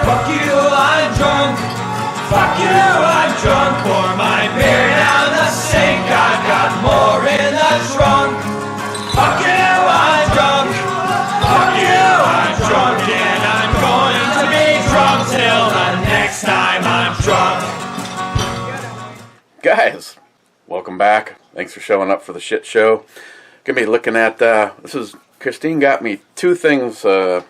Fuck you, I'm drunk. Fuck you, I'm drunk. Pour my beer down the sink. I've got more in the trunk. Fuck you, I'm drunk. Fuck you, I'm drunk. And I'm going to be drunk till the next time I'm drunk. Guys, welcome back. Thanks for showing up for the shit show. Gonna be looking at, Christine got me two things for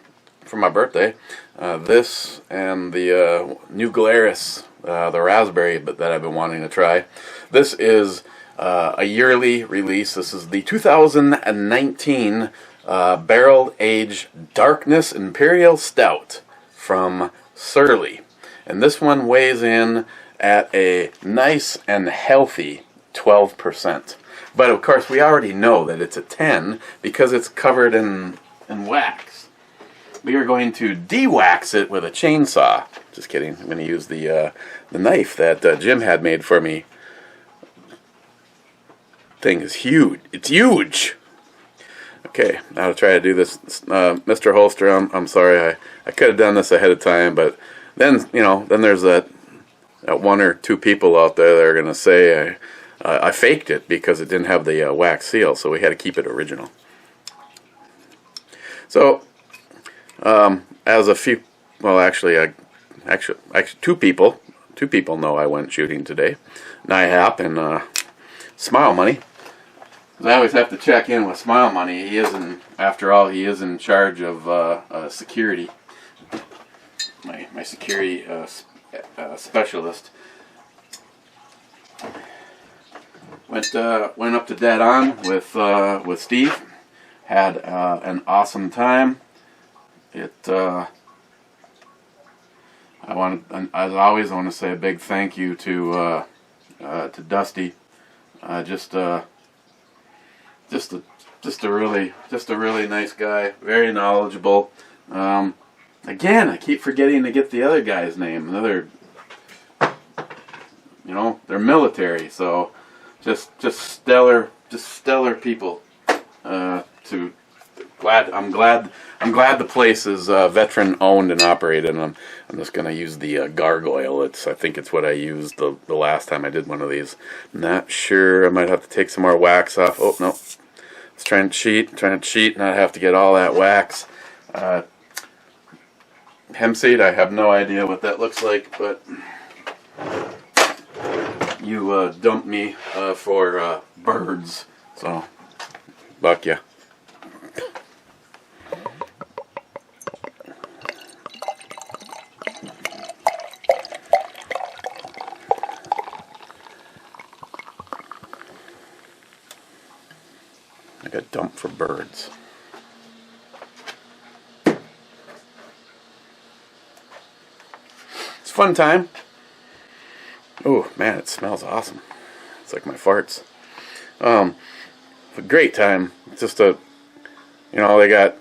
my birthday. This and the New Glarus, the raspberry, but that I've been wanting to try. This is a yearly release. This is the 2019 Barrel Age Darkness Imperial Stout from Surly. And this one weighs in at a nice and healthy 12%. But of course we already know that it's a 10 because it's covered in wax. We are going to de-wax it with a chainsaw. Just kidding. I'm going to use the knife that Jim had made for me. Thing is huge. It's huge. Okay, now to try to do this, Mr. Holster. I'm sorry. I could have done this ahead of time, but then then there's that one or two people out there that are going to say I faked it because it didn't have the wax seal, so we had to keep it original. So, as a few, well, actually, two people know I went shooting today. NIHAP and Smile Money. I always have to check in with Smile Money. He is after all, he is in charge of security. My security specialist. Went up to Dead On with Steve. Had an awesome time. I always want to say a big thank you to Dusty. Just a really nice guy. Very knowledgeable. Again, I keep forgetting to get the other guy's name. They're military, so just stellar people. I'm glad the place is veteran owned and operated. And I'm just gonna use the gargoyle. I think it's what I used the last time I did one of these. Not sure. I might have to take some more wax off. Oh no, let's try and cheat. Not have to get all that wax. Hemp seed. I have no idea what that looks like, but you dumped me for birds, so buck ya. I got dumped for birds. It's a fun time. Oh man, it smells awesome. It's like my farts. A great time. Just they got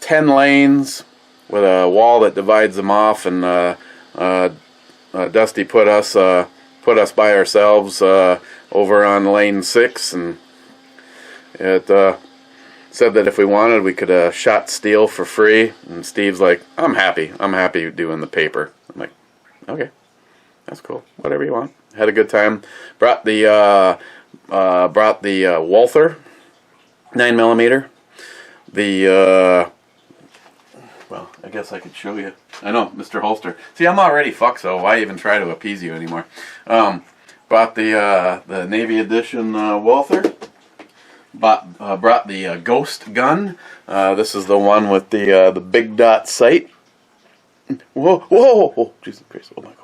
10 lanes with a wall that divides them off, and Dusty put us by ourselves over on lane 6, and it said that if we wanted, we could shot steel for free. And Steve's like, I'm happy doing the paper. I'm like, okay, that's cool. Whatever you want. Had a good time. Brought the Walther 9mm. Well, I guess I could show you. I know, Mr. Holster. See, I'm already fucked, so why even try to appease you anymore? Bought the Navy Edition Walther. Brought the Ghost gun. This is the one with the big dot sight. Whoa! Jesus Christ! Oh my God!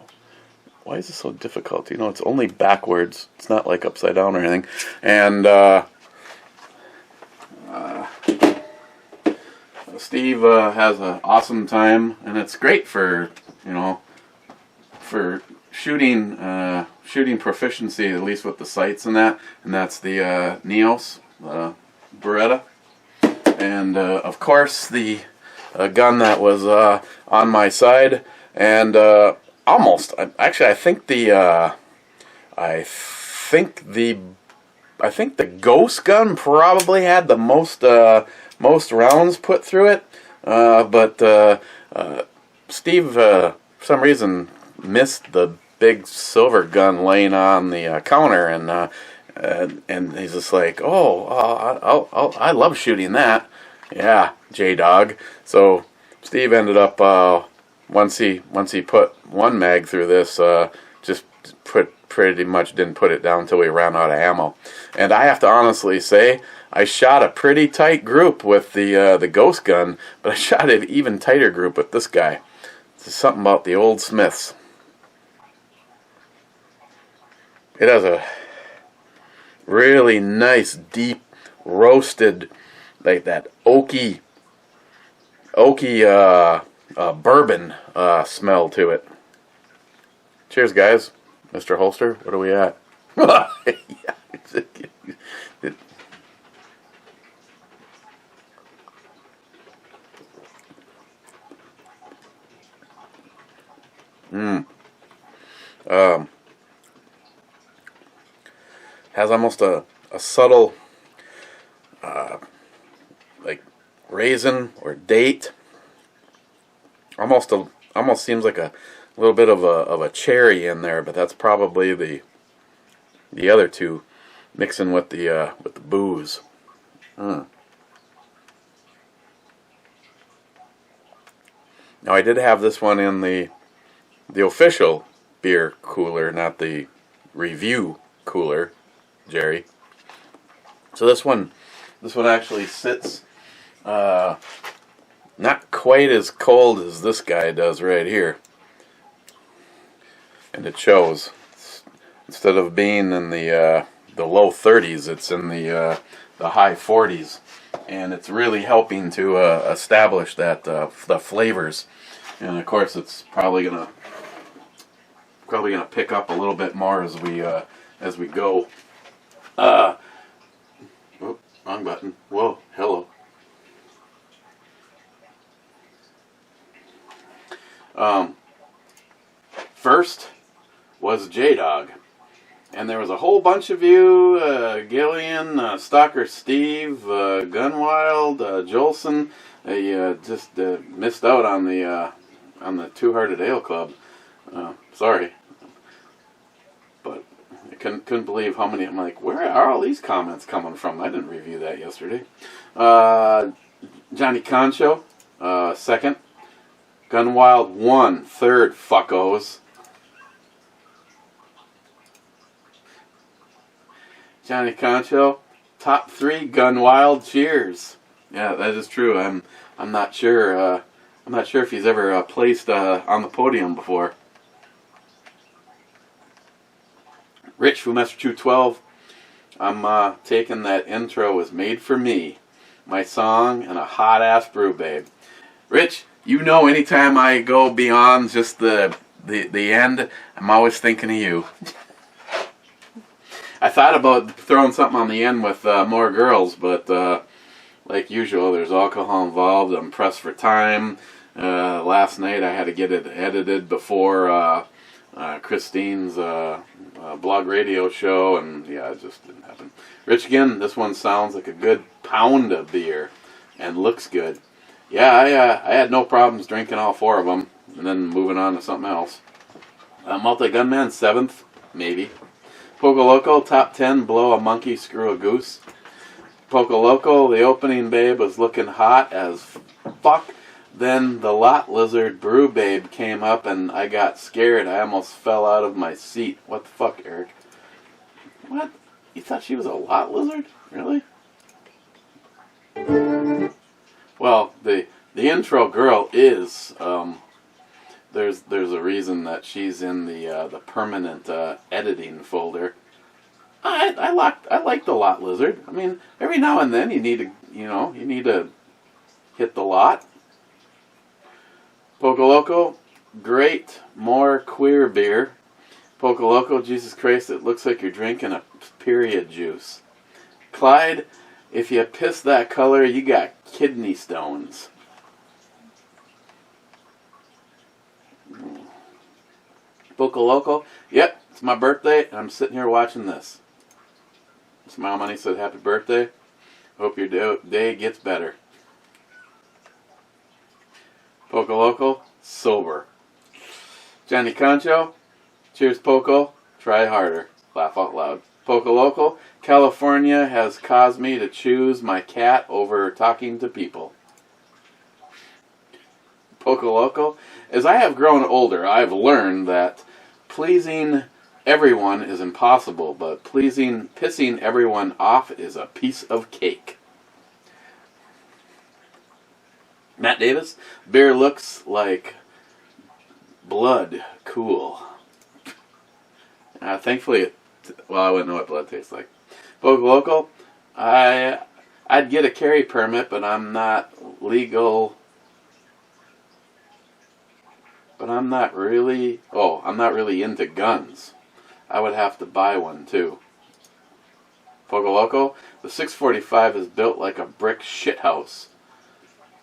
Why is this so difficult? It's only backwards. It's not like upside down or anything. And Steve has an awesome time, and it's great for shooting proficiency, at least with the sights and that. And that's the Neos Beretta, and of course the gun that was on my side, and almost. I think the Ghost gun probably had the most rounds put through it, but Steve, for some reason, missed the big silver gun laying on the counter, and he's just like, I love shooting that. Yeah, J-Dog. So Steve ended up once he put one mag through this, just pretty much didn't put it down until we ran out of ammo. And I have to honestly say, I shot a pretty tight group with the ghost gun, but I shot an even tighter group with this guy. It's something about the old Smiths. It has a really nice, deep, roasted, like that oaky bourbon smell to it. Cheers, guys. Mr. Holster, what are we at? Has almost a subtle like raisin or date. Almost seems like a little bit of a cherry in there, but that's probably the other two mixing with the booze. Now I did have this one in the official beer cooler, not the review cooler, Jerry. So this one actually sits not quite as cold as this guy does right here, and it shows. Instead of being in the low 30s, it's in the high 40s, and it's really helping to establish that the flavors. And of course, it's probably gonna pick up a little bit more as we go. Wrong button. Whoa, hello. First was J-Dog. And there was a whole bunch of you, Gillian, Stalker Steve, Gunwild, Jolson. They just missed out on the Two-Hearted Ale Club. Sorry. But I couldn't believe how many. I'm like, where are all these comments coming from? I didn't review that yesterday. Johnny Concho, second. Gunwild, 1, third, fuckos. Johnny Concho, top 3, Gunwild, cheers. Yeah, that is true. I'm not sure. I'm not sure if he's ever placed on the podium before. Rich from Master 212. I'm taking that intro was made for me, my song, and a hot ass brew babe. Rich, you know, anytime I go beyond just the end, I'm always thinking of you. I thought about throwing something on the end with more girls, but like usual, there's alcohol involved. I'm pressed for time. Last night I had to get it edited before Christine's blog radio show, and yeah, it just didn't happen. Rich again, this one sounds like a good pound of beer and looks good. Yeah, I had no problems drinking all 4 of them and then moving on to something else. Multi-Gunman, 7th, maybe. Poco Loco, top 10, blow a monkey, screw a goose. Poco Loco, the opening babe was looking hot as fuck. Then the lot lizard brew babe came up and I got scared. I almost fell out of my seat. What the fuck, Eric? What? You thought she was a lot lizard? Really? Well, the intro girl is there's a reason that she's in the permanent editing folder. I like the lot lizard. I mean, every now and then you need to hit the lot. Poco Loco, great, more queer beer. Poco Loco, Jesus Christ, it looks like you're drinking a period juice. Clyde, if you piss that color, you got kidney stones. Poco Loco, yep, it's my birthday, and I'm sitting here watching this. Smile Money said, happy birthday. Hope your day gets better. Poco Loco, sober. Johnny Concho, cheers Poco, try harder, laugh out loud. Poco Loco, California has caused me to choose my cat over talking to people. Poco Loco, as I have grown older, I have learned that pleasing everyone is impossible, but pissing everyone off is a piece of cake. Matt Davis, beer looks like blood, cool. Thankfully, I wouldn't know what blood tastes like. Poco Loco, I'd get a carry permit, but I'm not legal. But I'm not really into guns. I would have to buy one too. Poco Loco, the 645 is built like a brick shithouse.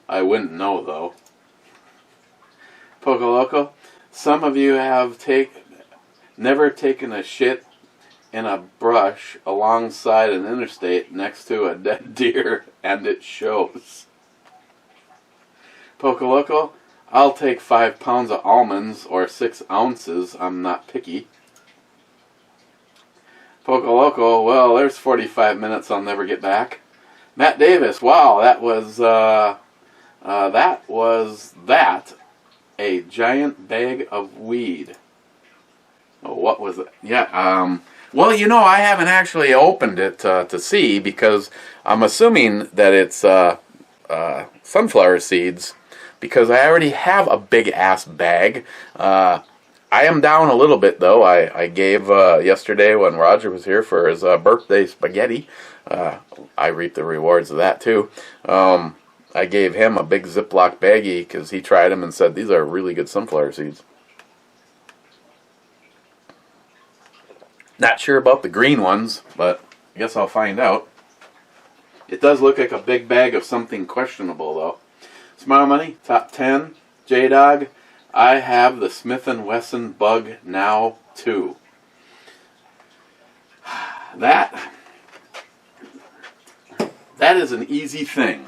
I wouldn't know though. Poco Loco, some of you have never taken a shit in a brush alongside an interstate next to a dead deer, and it shows. Poco Loco, I'll take 5 pounds of almonds or 6 ounces. I'm not picky. Poco Loco, well, there's 45 minutes I'll never get back. Matt Davis, wow, that was a giant bag of weed. Oh, what was it? Yeah, well, I haven't actually opened it to see because I'm assuming that it's sunflower seeds. Because I already have a big-ass bag. I am down a little bit, though. I gave, yesterday when Roger was here for his birthday spaghetti, I reaped the rewards of that, too. I gave him a big Ziploc baggie because he tried them and said, these are really good sunflower seeds. Not sure about the green ones, but I guess I'll find out. It does look like a big bag of something questionable, though. Smile Money, top 10. J-Dog, I have the Smith & Wesson Bug now, too. That is an easy thing.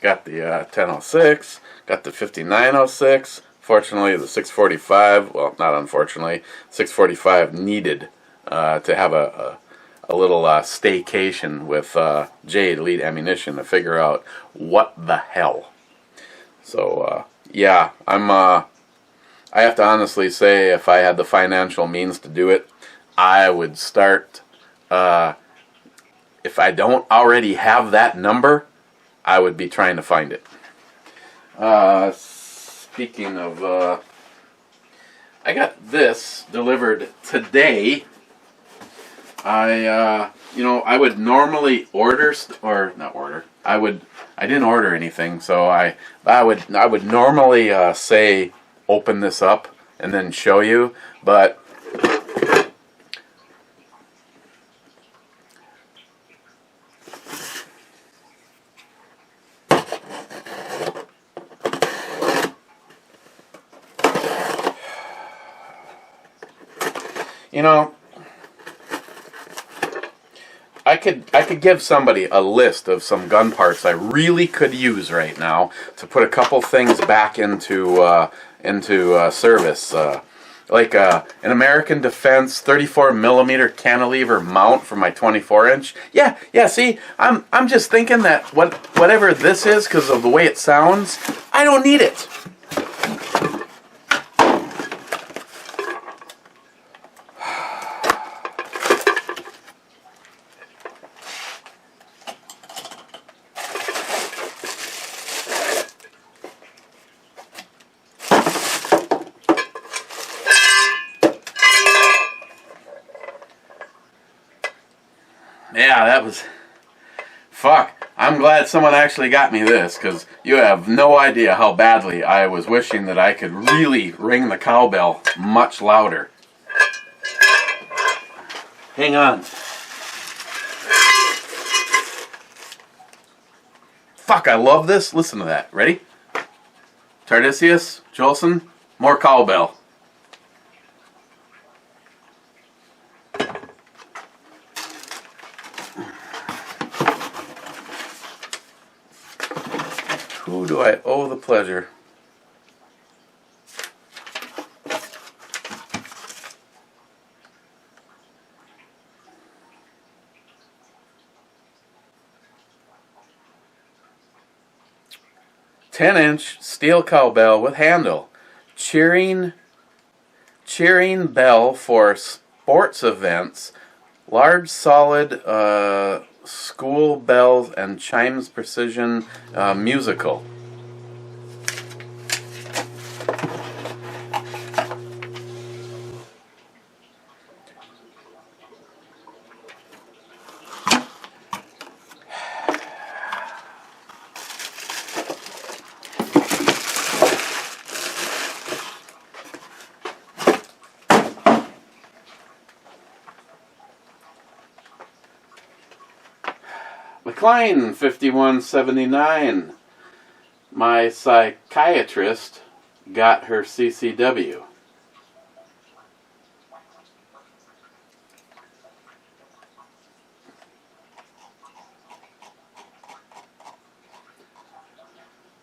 Got the 1006, got the 5906. Fortunately, the 645, well, not unfortunately, 645 needed to have a little staycation with Jay Elite Ammunition to figure out what the hell. So, yeah, I have to honestly say, if I had the financial means to do it, I would start, if I don't already have that number, I would be trying to find it. Speaking of, I got this delivered today. I would normally I didn't order anything, so I would normally say open this up and then show you, but I could give somebody a list of some gun parts I really could use right now to put a couple things back into service, like an American Defense 34 millimeter cantilever mount for my 24-inch. Yeah. See, I'm just thinking that whatever this is, because of the way it sounds, I don't need it. Yeah, that was... Fuck. I'm glad someone actually got me this, because you have no idea how badly I was wishing that I could really ring the cowbell much louder. Hang on. Fuck, I love this. Listen to that. Ready? Tardisius, Jolson, more cowbell. Who do I owe the absolute pleasure. "10-inch steel cowbell with handle. Cheering bell for sports events. Large solid school bells and chimes precision musical." McLean 5179. "My psychiatrist got her CCW."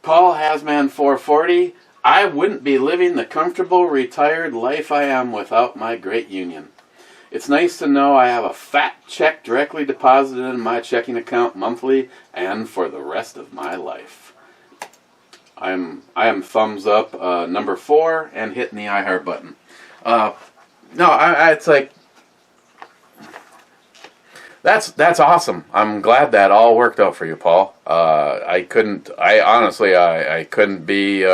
Paul Hasman 440. "I wouldn't be living the comfortable retired life I am without my great union. It's nice to know I have a fat check directly deposited in my checking account monthly and for the rest of my life." I am thumbs up number 4 and hitting the iHeart button. It's like that's awesome. I'm glad that all worked out for you, Paul. I honestly couldn't be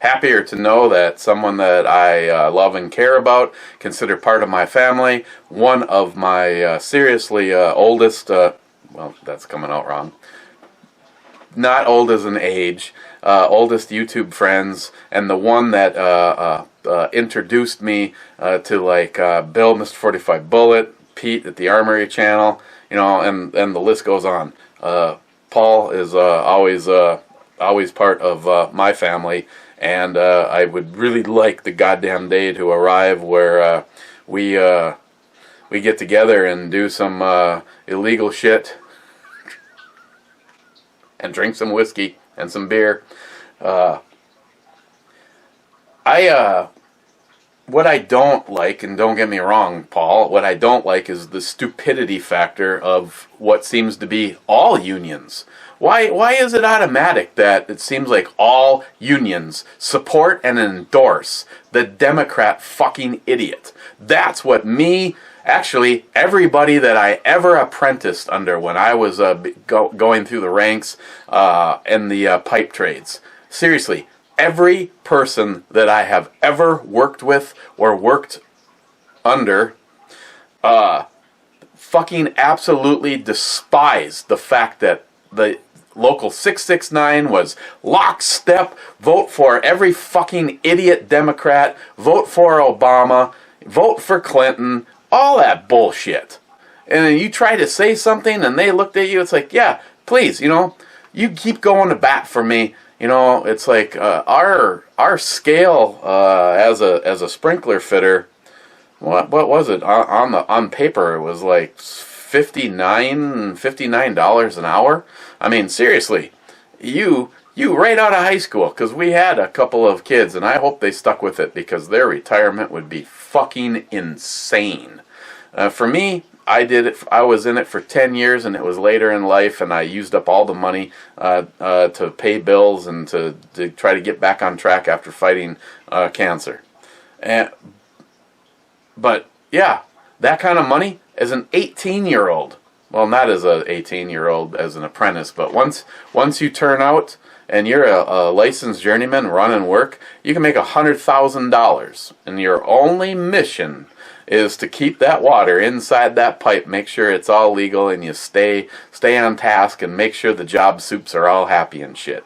happier to know that someone that I love and care about, consider part of my family, one of my seriously oldest, well, that's coming out wrong, not old as an age, oldest YouTube friends, and the one that introduced me to Bill, Mr. 45 Bullet, Pete at the Armory channel, and the list goes on. Paul is always part of my family, and I would really like the goddamn day to arrive where we get together and do some illegal shit and drink some whiskey and some beer. What I don't like, and don't get me wrong, Paul, what I don't like is the stupidity factor of what seems to be all unions. Why is it automatic that it seems like all unions support and endorse the Democrat fucking idiot? That's what actually, everybody that I ever apprenticed under when I was going through the ranks in the pipe trades. Seriously, every person that I have ever worked with or worked under fucking absolutely despised the fact that the local 669 was lockstep, vote for every fucking idiot Democrat, vote for Obama, vote for Clinton, all that bullshit. And then you try to say something and they looked at you, it's like, yeah, please, you keep going to bat for me. It's like our scale as a sprinkler fitter. What was it on paper? It was like $59 an hour. I mean, seriously, you right out of high school, because we had a couple of kids, and I hope they stuck with it because their retirement would be fucking insane. For me, I did it. I was in it for 10 years, and it was later in life, and I used up all the money to pay bills and to try to get back on track after fighting cancer. But yeah, that kind of money as an 18-year-old. Well, not as an 18-year-old as an apprentice, but once you turn out and you're a licensed journeyman running work, you can make $100,000, and your only mission is to keep that water inside that pipe, make sure it's all legal, and you stay on task and make sure the job soups are all happy and shit.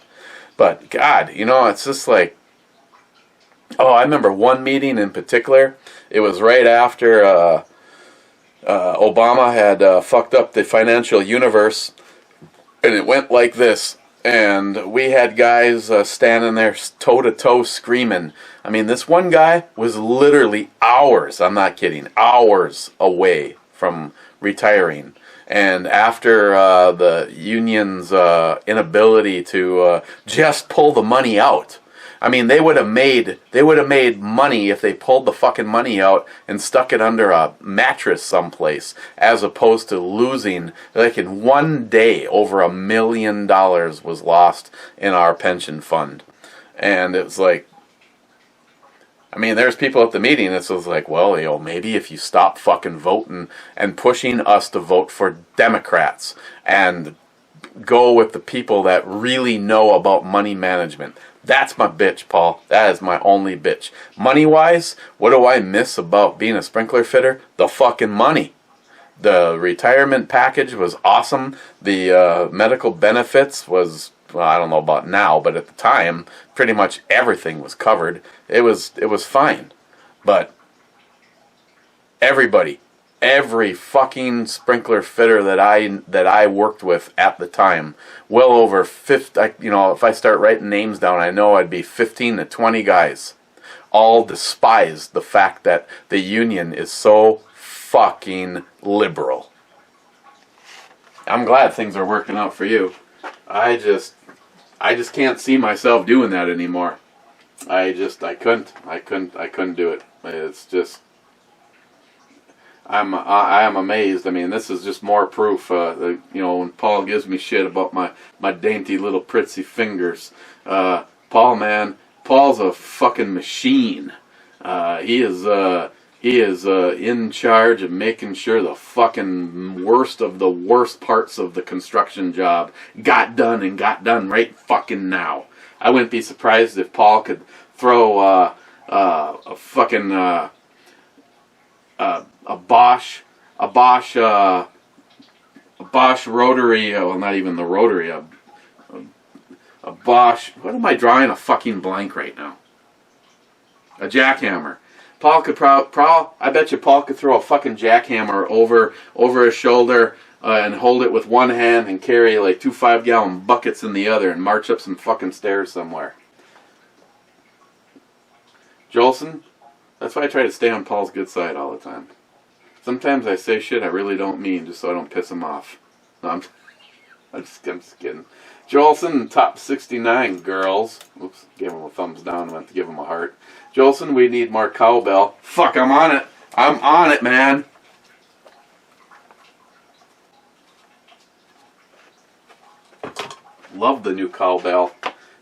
But God, it's just like, I remember one meeting in particular. It was right after Obama had fucked up the financial universe, and it went like this. And we had guys standing there toe-to-toe screaming. I mean, this one guy was literally hours, I'm not kidding, hours away from retiring. And after the union's inability to just pull the money out, I mean, they would have made money if they pulled the fucking money out and stuck it under a mattress someplace, as opposed to losing, like in one day, over $1 million was lost in our pension fund. And it's like, I mean, there's people at the meeting that was like, well, maybe if you stop fucking voting and pushing us to vote for Democrats and go with the people that really know about money management. That's my bitch, Paul. That is my only bitch. Money-wise, what do I miss about being a sprinkler fitter? The fucking money. The retirement package was awesome. The medical benefits was, well, I don't know about now, but at the time, pretty much everything was covered. It was fine. But every fucking sprinkler fitter that I worked with at the time, well over 50, if I start writing names down, I know I'd be 15 to 20 guys, all despised the fact that the union is so fucking liberal. I'm glad things are working out for you. I just can't see myself doing that anymore. I couldn't do it. It's just, I am amazed. I mean, this is just more proof. When Paul gives me shit about my dainty little pritsy fingers, Paul's a fucking machine. He is in charge of making sure the fucking worst of the worst parts of the construction job got done right fucking now. I wouldn't be surprised if Paul could throw a fucking a Bosch rotary, well, not even the rotary, a Bosch, what am I drawing a fucking blank right now? A jackhammer. Paul could I bet you Paul could throw a fucking jackhammer over his shoulder and hold it with one hand and carry like 2 5-gallon buckets in the other and march up some fucking stairs somewhere. Jolson, that's why I try to stay on Paul's good side all the time. Sometimes I say shit I really don't mean just so I don't piss him off. No, I'm just kidding. Jolson, top 69 girls. Oops, gave him a thumbs down. I meant to give him a heart. Jolson, we need more cowbell. Fuck, I'm on it. I'm on it, man. Love the new cowbell.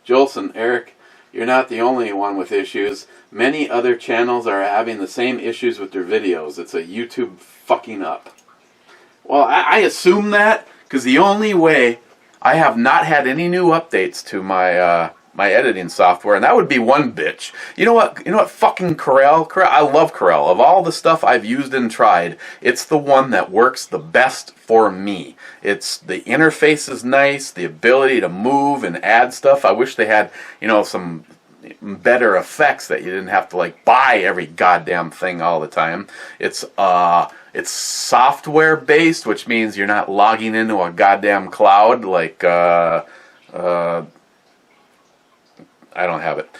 Jolson, Eric, you're not the only one with issues. Many other channels are having the same issues with their videos. It's a YouTube fucking up. Well, I assume that because the only way I have not had any new updates to my my editing software, and that would be one bitch. You know what? Fucking Corel. I love Corel. Of all the stuff I've used and tried, it's the one that works the best for me. It's the interface is nice, the ability to move and add stuff. I wish they had, some better effects that you didn't have to like buy every goddamn thing all the time. It's software based, which means you're not logging into a goddamn cloud like I don't have it.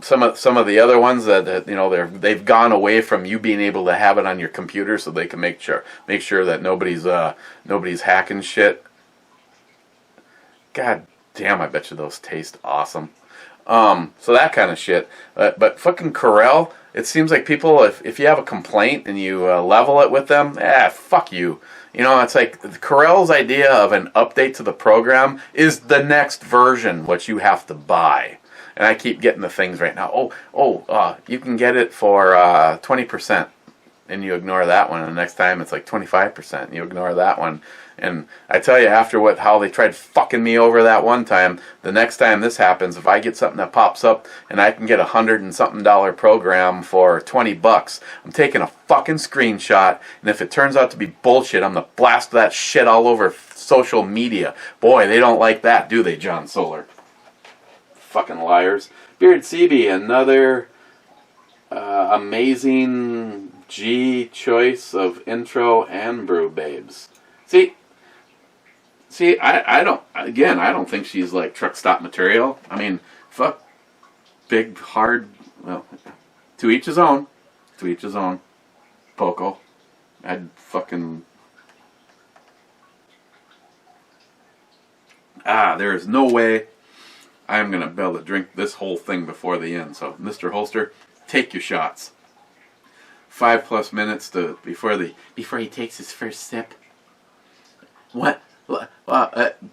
Some of the other ones that they've gone away from you being able to have it on your computer so they can make sure that nobody's hacking shit. God damn, I bet you those taste awesome. So that kind of shit. But fucking Corel, it seems like people, if you have a complaint and you level it with them, fuck you. It's like Corel's idea of an update to the program is the next version, what you have to buy. And I keep getting the things right now. You can get it for 20%. And you ignore that one. And the next time it's like 25%. And you ignore that one. And I tell you, after how they tried fucking me over that one time, the next time this happens, if I get something that pops up and I can get $100 and something program for $20, I'm taking a fucking screenshot, and if it turns out to be bullshit, I'm gonna blast that shit all over social media. Boy, they don't like that, do they, John Solar? Fucking liars. Beard CB, another amazing G choice of intro and brew babes. See, I don't think she's like truck stop material. I mean, fuck, big, hard, well, to each his own. To each his own. Poco. I'd fucking, There is no way I'm going to be able to drink this whole thing before the end. So, Mr. Holster, take your shots. 5+ minutes before he takes his first sip. What?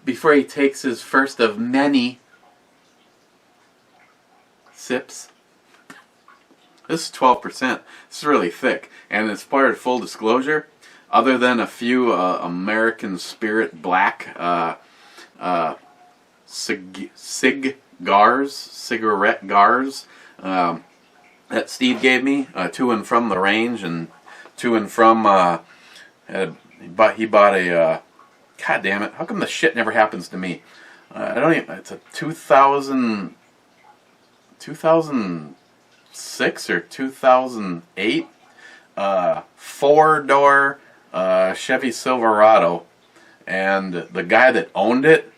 Before he takes his first of many sips. This is 12%. This is really thick. And as far as full disclosure, other than a few American Spirit Black cigarette gars that Steve gave me to and from the range, and to and from he bought a God damn it, how come the shit never happens to me? I don't even, it's a 2006 or 2008 4-door Chevy Silverado, and the guy that owned it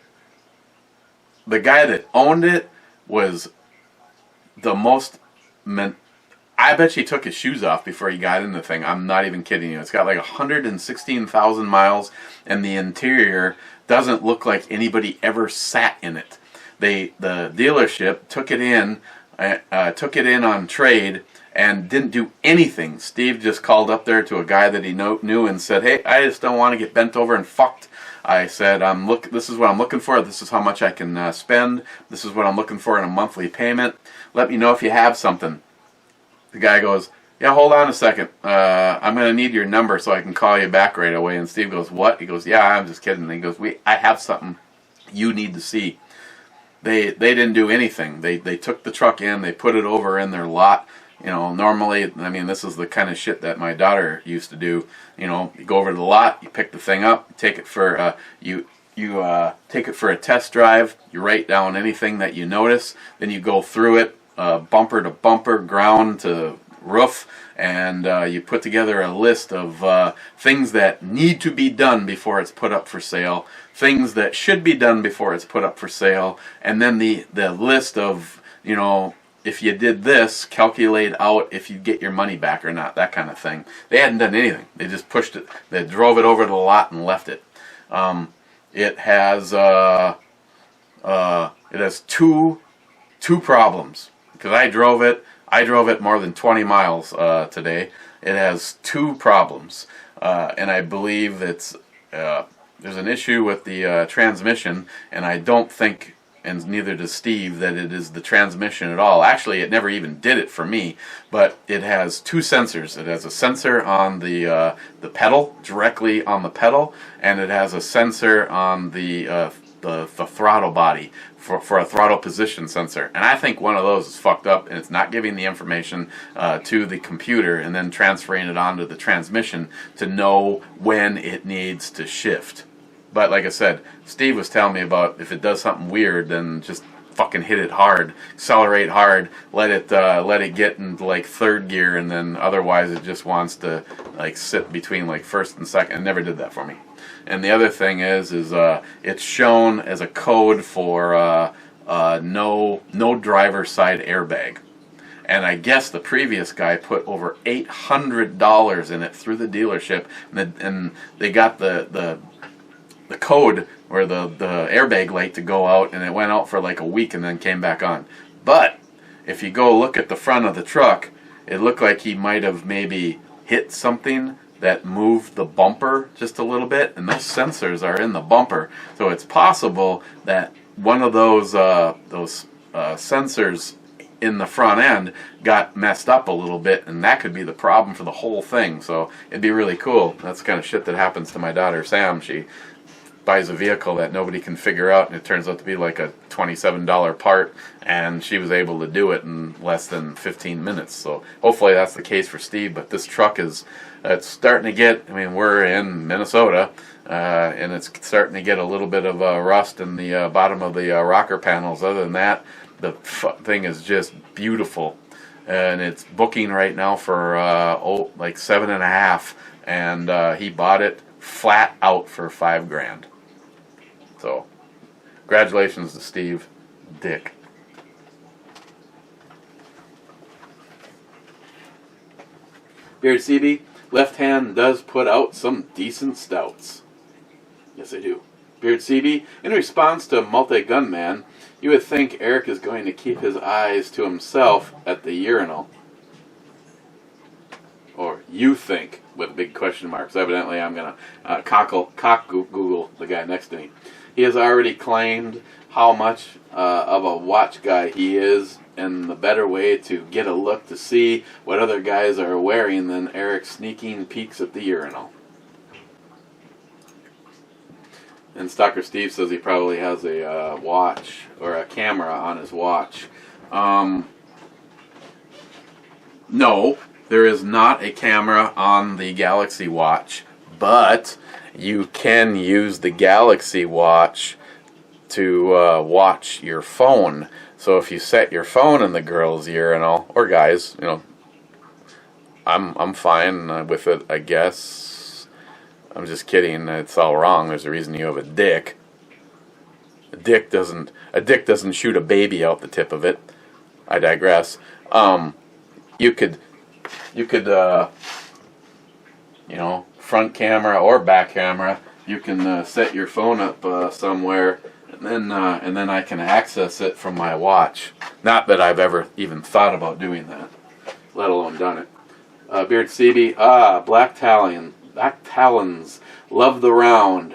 was the most I bet he took his shoes off before he got in the thing. I'm not even kidding you. It's got like 116,000 miles, and the interior doesn't look like anybody ever sat in it. The dealership took it in on trade and didn't do anything. Steve just called up there to a guy that he knew and said, "Hey, I just don't want to get bent over and fucked." I said, this is what I'm looking for. This is how much I can spend. This is what I'm looking for in a monthly payment. Let me know if you have something. The guy goes, "Yeah, hold on a second. I'm going to need your number so I can call you back right away." And Steve goes, "What?" He goes, "Yeah, I'm just kidding." And he goes, "I have something you need to see." They didn't do anything. They took the truck in. They put it over in their lot. You know, normally, I mean, this is the kind of shit that my daughter used to do. You know, you go over to the lot, you pick the thing up, take it for you take it for a test drive. You write down anything that you notice. Then you go through it, bumper to bumper, ground to roof, and you put together a list of things that need to be done before it's put up for sale, things that should be done before it's put up for sale, and then the list of, you know, if you did this, calculate out if you get your money back or not, that kind of thing. They hadn't done anything. They just pushed it. They drove it over to the lot and left it. It has two problems. Because I drove it more than 20 miles today. It has two problems, and I believe there's an issue with the transmission, and I don't think, and neither does Steve, that it is the transmission at all. Actually, it never even did it for me, but it has two sensors. It has a sensor on the pedal, directly on the pedal, and it has a sensor on the throttle body for a throttle position sensor. And I think one of those is fucked up, and it's not giving the information to the computer and then transferring it onto the transmission to know when it needs to shift. But like I said, Steve was telling me about if it does something weird, then just fucking hit it hard, accelerate hard, let it get into like third gear, and then otherwise it just wants to like sit between like first and second. It never did that for me. And the other thing is it's shown as a code for no driver's side airbag. And I guess the previous guy put over $800 in it through the dealership, and they got the code where the airbag light to go out, and it went out for like a week and then came back on. But if you go look at the front of the truck, it looked like he might have maybe hit something that moved the bumper just a little bit, and those sensors are in the bumper. So it's possible that one of those sensors in the front end got messed up a little bit, and that could be the problem for the whole thing. So it'd be really cool. That's the kind of shit that happens to my daughter Sam. She buys a vehicle that nobody can figure out, and it turns out to be like a $27 part, and she was able to do it in less than 15 minutes. So hopefully that's the case for Steve. But this truck it's starting to get, I mean, we're in Minnesota, and it's starting to get a little bit of rust in the bottom of the rocker panels. Other than that, the thing is just beautiful, and it's booking right now for like 7.5, and he bought it flat out for $5,000. So, congratulations to Steve Dick. Beard CB, left hand does put out some decent stouts. Yes, I do. Beard CB, in response to Multi-Gunman, you would think Eric is going to keep his eyes to himself at the urinal. Or you think, with big question marks. Evidently, I'm going to cock Google the guy next to me. He has already claimed how much of a watch guy he is, and the better way to get a look to see what other guys are wearing than Eric sneaking peeks at the urinal. And Stalker Steve says he probably has a watch or a camera on his watch. No, there is not a camera on the Galaxy Watch, but you can use the Galaxy Watch to watch your phone. So if you set your phone in the girl's urinal, or guys, you know, I'm fine with it, I guess. I'm just kidding. It's all wrong. There's a reason you have a dick. A dick doesn't shoot a baby out the tip of it. I digress. You could you know, front camera or back camera. You can set your phone up somewhere, and then I can access it from my watch. Not that I've ever even thought about doing that, let alone done it. Beard CB, Black Talons, love the round.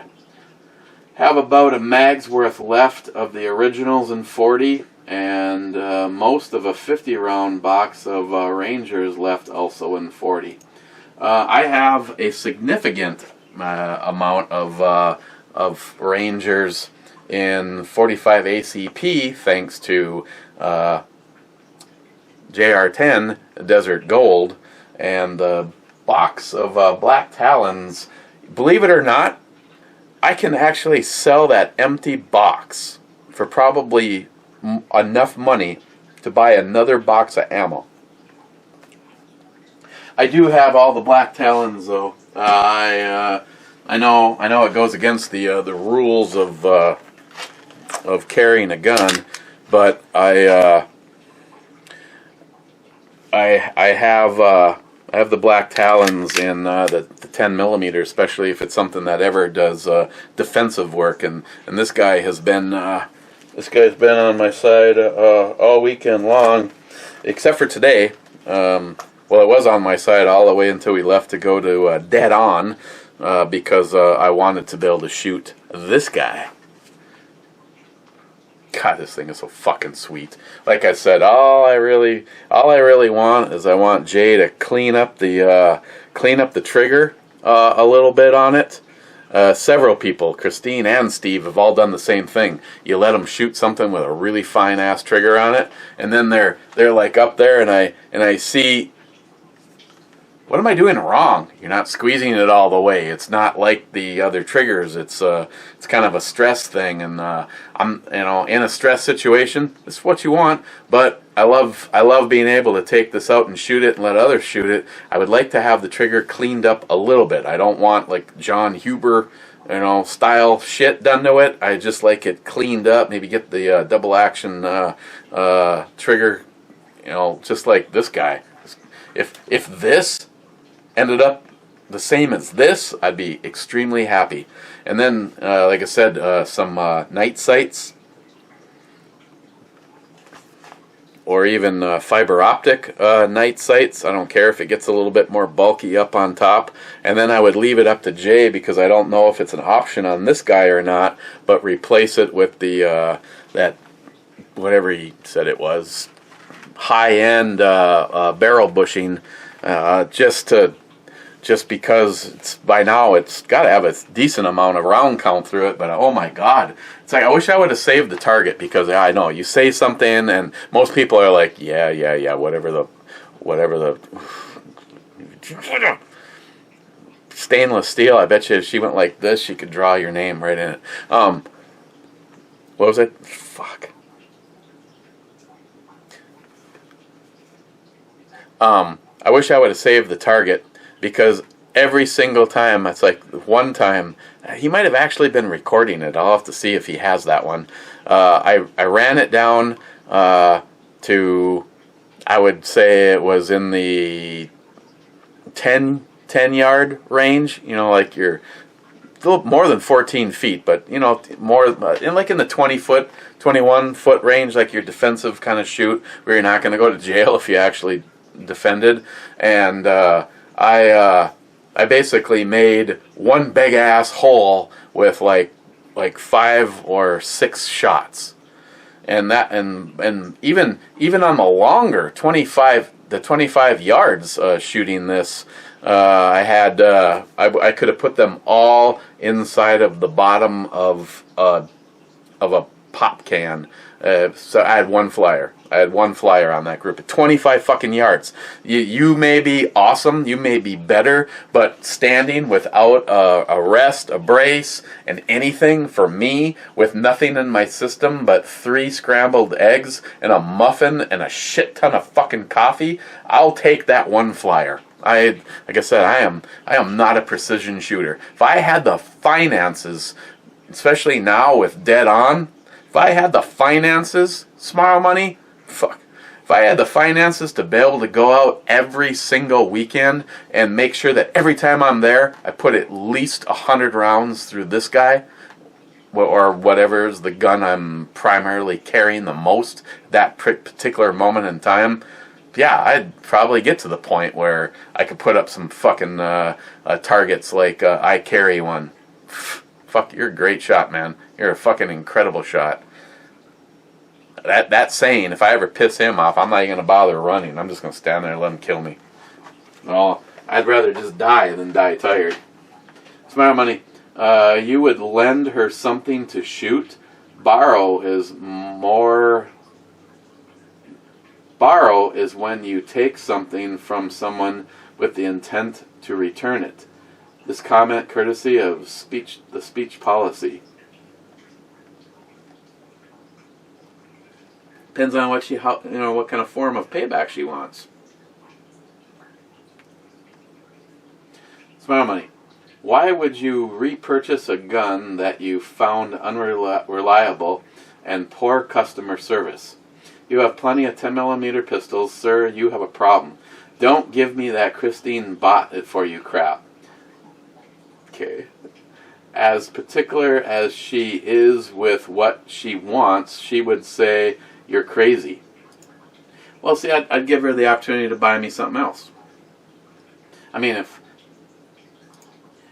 Have about a mag's worth left of the originals in 40, and most of a 50 round box of Rangers left also in 40. I have a significant amount of Rangers in 45 ACP thanks to JR10 Desert Gold, and the box of Black Talons. Believe it or not, I can actually sell that empty box for probably enough money to buy another box of ammo. I do have all the Black Talons though. I know it goes against the rules of carrying a gun, but I have the Black Talons in the 10 millimeter, especially if it's something that ever does defensive work. And this guy has been on my side all weekend long, except for today. Well, it was on my side all the way until we left to go to Dead On, because I wanted to be able to shoot this guy. God, this thing is so fucking sweet. Like I said, all I really want is I want Jay to clean up the trigger a little bit on it. Several people, Christine and Steve, have all done the same thing. You let them shoot something with a really fine ass trigger on it, and then they're like up there, and I see, what am I doing wrong? You're not squeezing it all the way. It's not like the other triggers. It's kind of a stress thing, and I'm in a stress situation. It's what you want, but I love being able to take this out and shoot it and let others shoot it. I would like to have the trigger cleaned up a little bit. I don't want like John Huber, style shit done to it. I just like it cleaned up. Maybe get the double action trigger, just like this guy. If this ended up the same as this, I'd be extremely happy. And then, like I said, some night sights, or even fiber optic night sights. I don't care if it gets a little bit more bulky up on top. And then I would leave it up to Jay, because I don't know if it's an option on this guy or not, but replace it with the that whatever he said it was, high-end barrel bushing, just because by now it's got to have a decent amount of round count through it. But oh my God, it's like I wish I would have saved the target, because I know you say something and most people are like, yeah, whatever the stainless steel. I bet you if she went like this, she could draw your name right in it. What was it? Fuck. I wish I would have saved the target, because every single time, it's like one time, he might have actually been recording it. I'll have to see if he has that one. I ran it down to, I would say it was in the 10 yard range, like your little more than 14 feet, but you know, more in like in the 20-foot, 21-foot range, like your defensive kind of shoot, where you're not going to go to jail if you actually defended. And I basically made one big ass hole with like 5 or 6 shots, and that and even on the longer 25 yards shooting this. I could have put them all inside of the bottom of a pop can. So I had one flyer. I had one flyer on that group at 25 fucking yards. You may be awesome, you may be better, but standing without a rest, a brace, and anything for me, with nothing in my system but 3 scrambled eggs and a muffin and a shit ton of fucking coffee, I'll take that one flyer. Like I said, I am not a precision shooter. If I had the finances, especially now with Dead On, if I had the finances, Smile Money, fuck. If I had the finances to be able to go out every single weekend and make sure that every time I'm there, I put at least 100 rounds through this guy, or whatever is the gun I'm primarily carrying the most, that particular moment in time, yeah, I'd probably get to the point where I could put up some fucking targets like I carry one. Fuck, you're a great shot, man. You're a fucking incredible shot. That saying, if I ever piss him off, I'm not even going to bother running. I'm just going to stand there and let him kill me. Well, I'd rather just die than die tired. Smile Money. You would lend her something to shoot. Borrow is when you take something from someone with the intent to return it. This comment courtesy of the speech policy. Depends on what what kind of form of payback she wants. Smile Money. Why would you repurchase a gun that you found unreliable and poor customer service? You have plenty of 10mm pistols, sir. You have a problem. Don't give me that Christine bought it for you crap. Okay. As particular as she is with what she wants, she would say, you're crazy. Well, see, I'd give her the opportunity to buy me something else. I mean,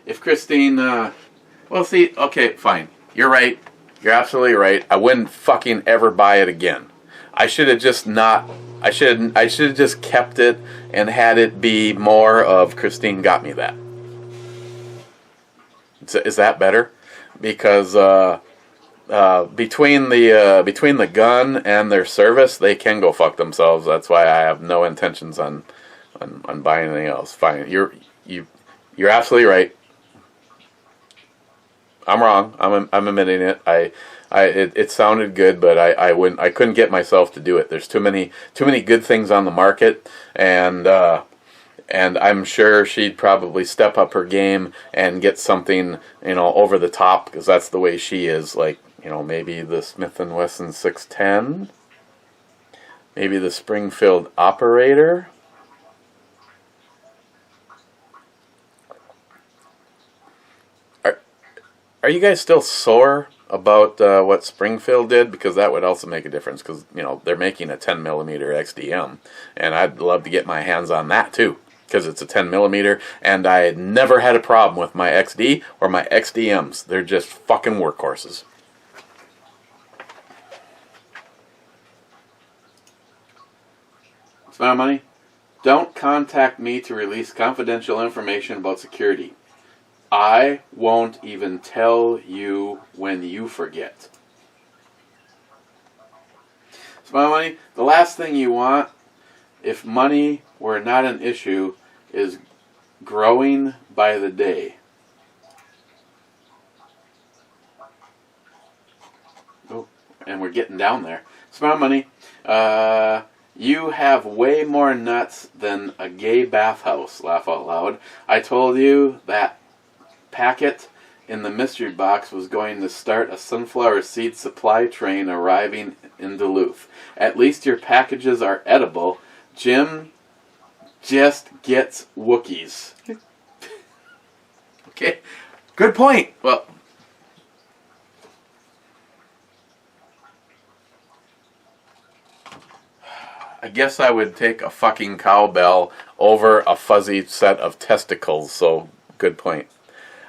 if Christine, well, see, okay, fine. You're right. You're absolutely right. I wouldn't fucking ever buy it again. I should have just not. I should have just kept it and had it be more of Christine got me that. Is that better? Because between the gun and their service, they can go fuck themselves. That's why I have no intentions on buying anything else. Fine, you're absolutely right. I'm wrong. I'm admitting it. It sounded good, but I couldn't get myself to do it. There's too many good things on the market, and I'm sure she'd probably step up her game and get something, over the top, because that's the way she is. Like, maybe the Smith & Wesson 610, maybe the Springfield Operator. Are you guys still sore about what Springfield did? Because that would also make a difference, because they're making a 10mm XDM, and I'd love to get my hands on that too, because it's a 10mm, and I never had a problem with my XD or my XDMs. They're just fucking workhorses. Smile Money. Don't contact me to release confidential information about security. I won't even tell you when you forget. Smile Money, the last thing you want, if money were not an issue, is growing by the day. Oh, and we're getting down there. Smile Money, you have way more nuts than a gay bathhouse, laugh out loud. I told you that packet in the mystery box was going to start a sunflower seed supply train arriving in Duluth. At least your packages are edible. Jim just gets Wookiees. Okay, Good point. Well, I guess I would take a fucking cowbell over a fuzzy set of testicles, so good point.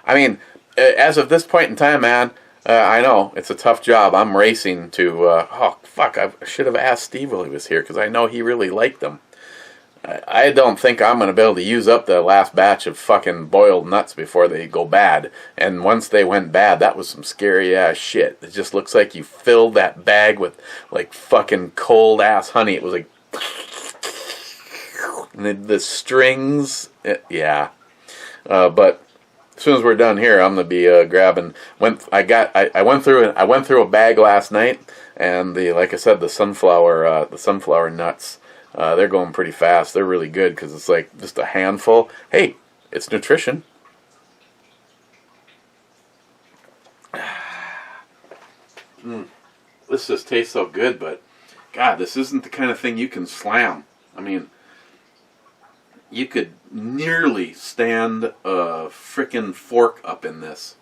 I mean, as of this point in time, man, I know it's a tough job. I'm racing to, oh, fuck, I should have asked Steve while he was here, because I know he really liked them. I don't think I'm going to be able to use up the last batch of fucking boiled nuts before they go bad. And once they went bad, that was some scary ass shit. It just looks like you filled that bag with like fucking cold ass honey. It was like, and the strings, yeah. But as soon as we're done here, I'm gonna be grabbing. I went through a bag last night, and like I said, the sunflower nuts. They're going pretty fast. They're really good because it's like just a handful. Hey, it's nutrition. This just tastes so good, but God, this isn't the kind of thing you can slam. I mean, you could nearly stand a frickin' fork up in this.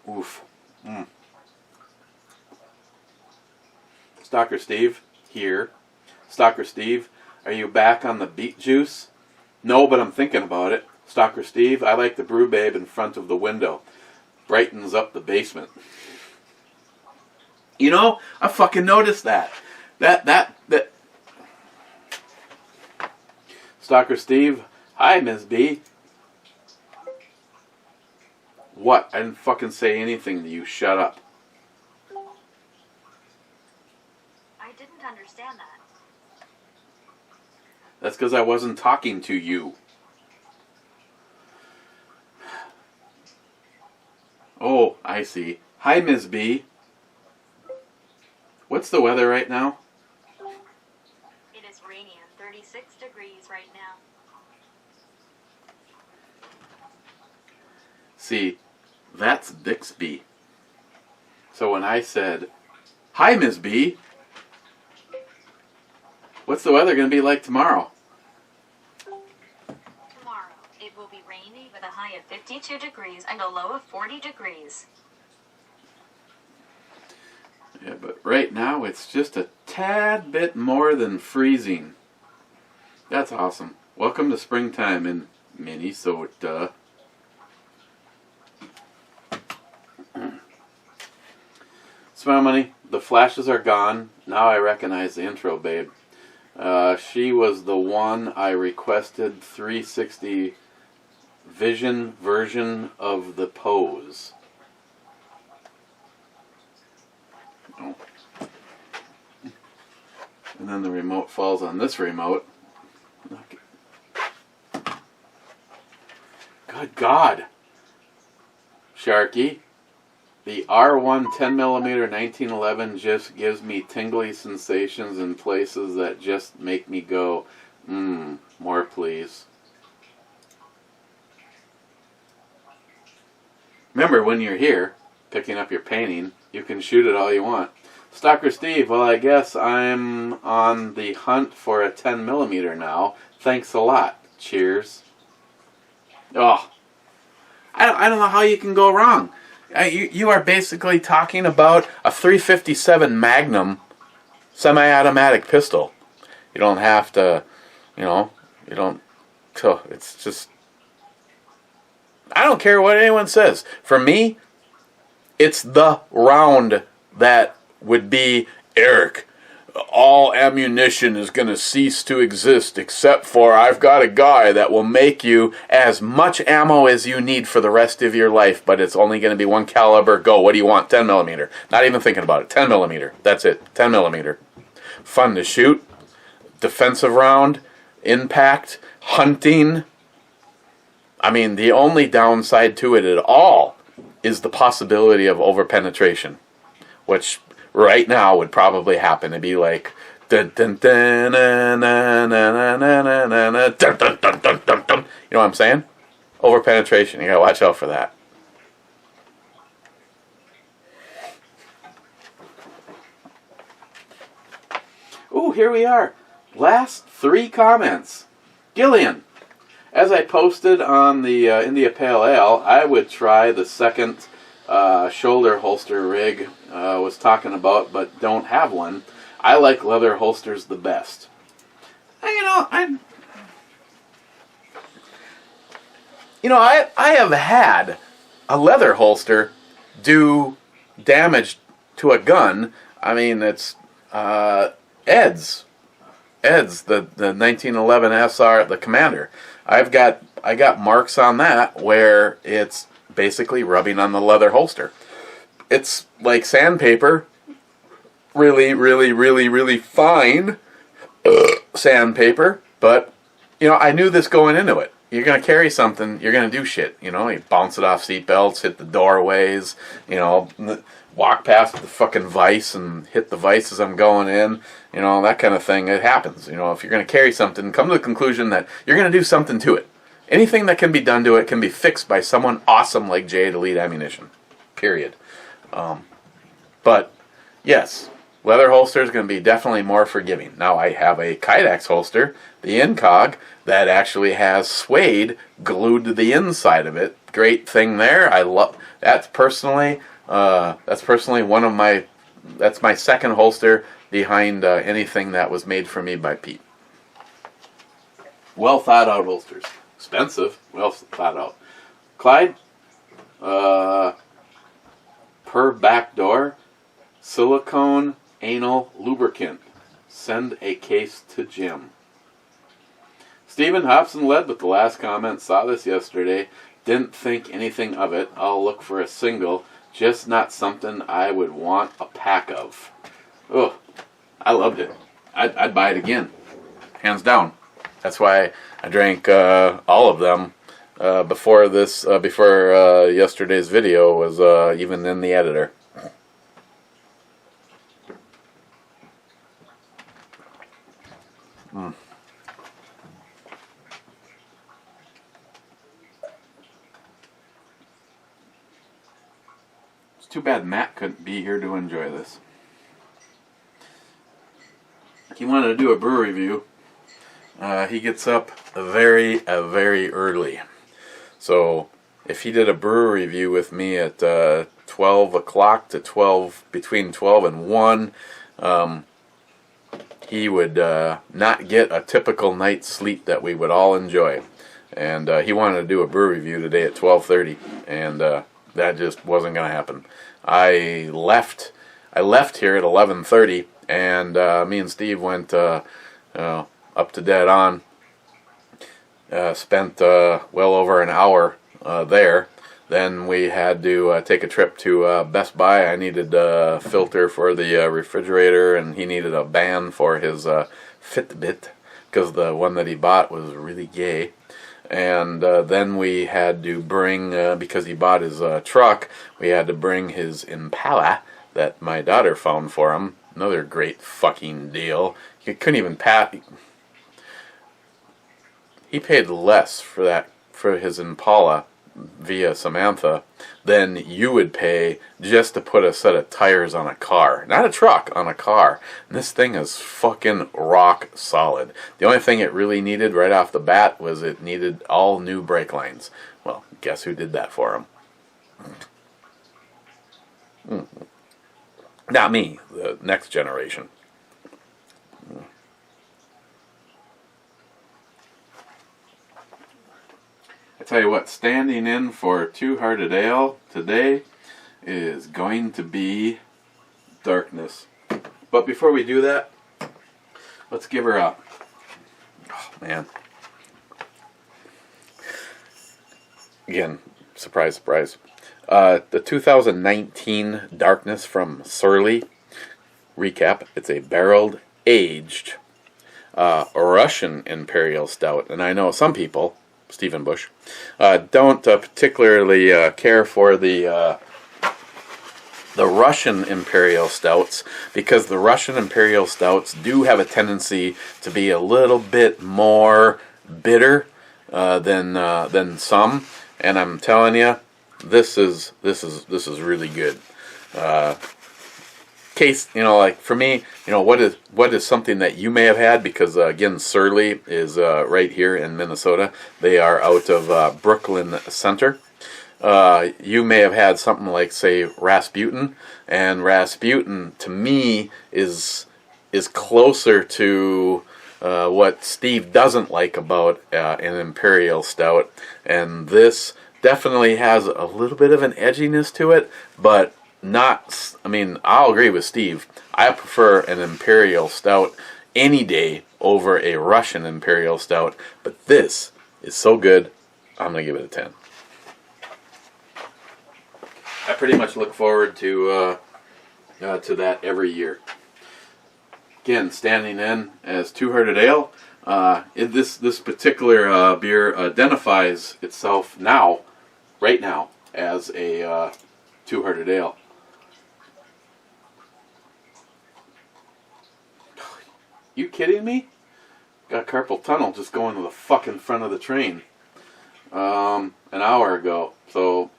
Oof. Stalker Steve, here. Stalker Steve, are you back on the beet juice? No, but I'm thinking about it. Stalker Steve, I like the brew babe in front of the window. Brightens up the basement. You know, I fucking noticed that. That. Stalker Steve, hi, Ms. B. What? I didn't fucking say anything to you. Shut up. I didn't understand that. That's because I wasn't talking to you. Oh, I see. Hi, Ms. B. What's the weather right now? It is rainy and 36 degrees right now. See, that's Bixby. So when I said, hi, Ms. B, what's the weather going to be like tomorrow? Tomorrow, it will be rainy with a high of 52 degrees and a low of 40 degrees. Yeah, but right now it's just a tad bit more than freezing. That's awesome. Welcome to springtime in Minnesota. Smile Money, the flashes are gone. Now I recognize the intro, babe. She was the one I requested 360 vision version of the pose. Oh. And then the remote falls on this remote. Okay. Good God. Sharky. The R1 10mm 1911 just gives me tingly sensations in places that just make me go, more please. Remember, when you're here, picking up your painting, you can shoot it all you want. Stalker Steve, well, I guess I'm on the hunt for a 10mm now. Thanks a lot. Cheers. Oh, I don't know how you can go wrong. You are basically talking about a .357 Magnum semi-automatic pistol. You don't have to, you don't, it's just, I don't care what anyone says. For me, it's the round that would be, Eric, all ammunition is going to cease to exist except for I've got a guy that will make you as much ammo as you need for the rest of your life, but it's only going to be one caliber. Go. What do you want? 10mm. Not even thinking about it. 10mm. That's it. 10mm. Fun to shoot. Defensive round. Impact. Hunting. I mean, the only downside to it at all is the possibility of over-penetration, which right now would probably happen. It'd be like dun dun dun dun dun dun dun dun dun dun dun dun. You know what I'm saying? Over penetration. You gotta watch out for that. Ooh, here we are. Last 3 comments. Gillian, as I posted on the India Pale Ale, I would try the second shoulder holster rig I was talking about, but don't have one. I like leather holsters the best. I have had a leather holster do damage to a gun. I mean, it's Ed's, the 1911 SR, the Commander. I got marks on that where it's basically rubbing on the leather holster. It's like sandpaper, really, really, really, really fine sandpaper, but I knew this going into it. You're going to carry something, you're going to do shit. You bounce it off seat belts, hit the doorways, walk past the fucking vise and hit the vise as I'm going in, that kind of thing. It happens. If you're going to carry something, come to the conclusion that you're going to do something to it. Anything that can be done to it can be fixed by someone awesome like Jade Elite Ammunition. Period. But, yes, leather holster is going to be definitely more forgiving. Now, I have a Kydex holster, the Incog, that actually has suede glued to the inside of it. Great thing there. I love that's personally one of my. That's my second holster behind anything that was made for me by Pete. Well thought out holsters. Expensive. Well thought out. Clyde. Per back door. Silicone anal lubricant. Send a case to Jim. Stephen Hobson led with the last comment. Saw this yesterday. Didn't think anything of it. I'll look for a single. Just not something I would want a pack of. Oh, I loved it. I'd buy it again. Hands down. That's why I drank all of them before yesterday's video was even in the editor. Too bad Matt couldn't be here to enjoy this. He wanted to do a brew review. He gets up very early. So if he did a brew review with me at 12 o'clock to between 12 and 1, he would not get a typical night's sleep that we would all enjoy. And he wanted to do a brew review today at 12:30, and that just wasn't going to happen. I left here at 11:30, and me and Steve went up to Dead On. Spent well over an hour there. Then we had to take a trip to Best Buy. I needed a filter for the refrigerator, and he needed a band for his Fitbit, because the one that he bought was really gay. And then we had to bring, because he bought his truck, we had to bring his Impala that my daughter found for him. Another great fucking deal. He couldn't even he paid less for his Impala via Samantha than you would pay just to put a set of tires on a car. Not a truck, on a car. And this thing is fucking rock solid. The only thing it really needed right off the bat was it needed all new brake lines. Well, guess who did that for him? Not me, the next generation. I tell you what, standing in for Two Hearted Ale today is going to be darkness. But before we do that, let's give her a... Oh, man. Again, surprise, surprise. The 2019 Darkness from Surly. Recap, it's a barreled, aged Russian Imperial Stout. And I know some people, Stephen Bush, don't particularly care for the Russian Imperial Stouts, because the Russian Imperial Stouts do have a tendency to be a little bit more bitter than some. And I'm telling you, this is really good. case, like for me, what is something that you may have had, because again, Surly is right here in Minnesota. They are out of Brooklyn Center. You may have had something like, say, Rasputin, and Rasputin to me is closer to what Steve doesn't like about an Imperial Stout, and this definitely has a little bit of an edginess to it, but not, I'll agree with Steve. I prefer an Imperial Stout any day over a Russian Imperial Stout, but this is so good, I'm going to give it a 10. I pretty much look forward to that every year. Again, standing in as Two-Hearted Ale, this particular beer identifies itself right now, as a Two-Hearted Ale. You kidding me? Got carpal tunnel just going to the fucking front of the train an hour ago. So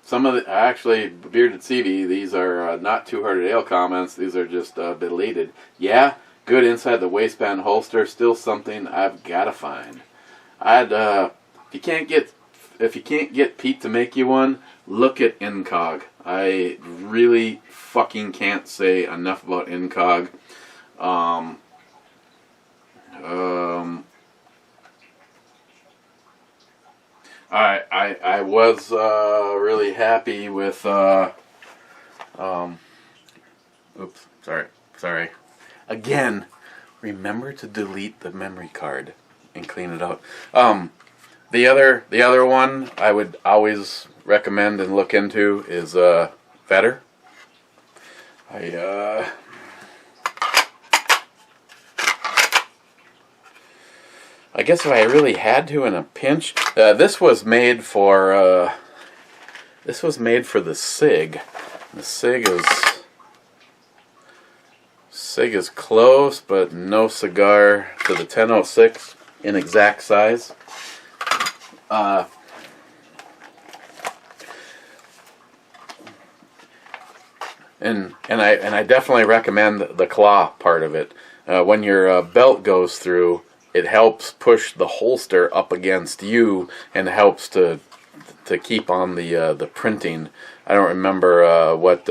some of the, actually, Bearded CB, these are not Two-Hearted Ale comments. These are just belated. Yeah, good inside the waistband holster. Still something I've got to find. If you can't get Pete to make you one, look at Incog. I really fucking can't say enough about Incog. I was really happy with oops, sorry. Again, remember to delete the memory card and clean it out. The other one I would always recommend and look into is Vetter. I guess if I really had to in a pinch, this was made for the SIG. The SIG is close, but no cigar to the 1006 in exact size. And I definitely recommend the claw part of it. When your belt goes through, it helps push the holster up against you and helps to keep on the printing. I don't remember what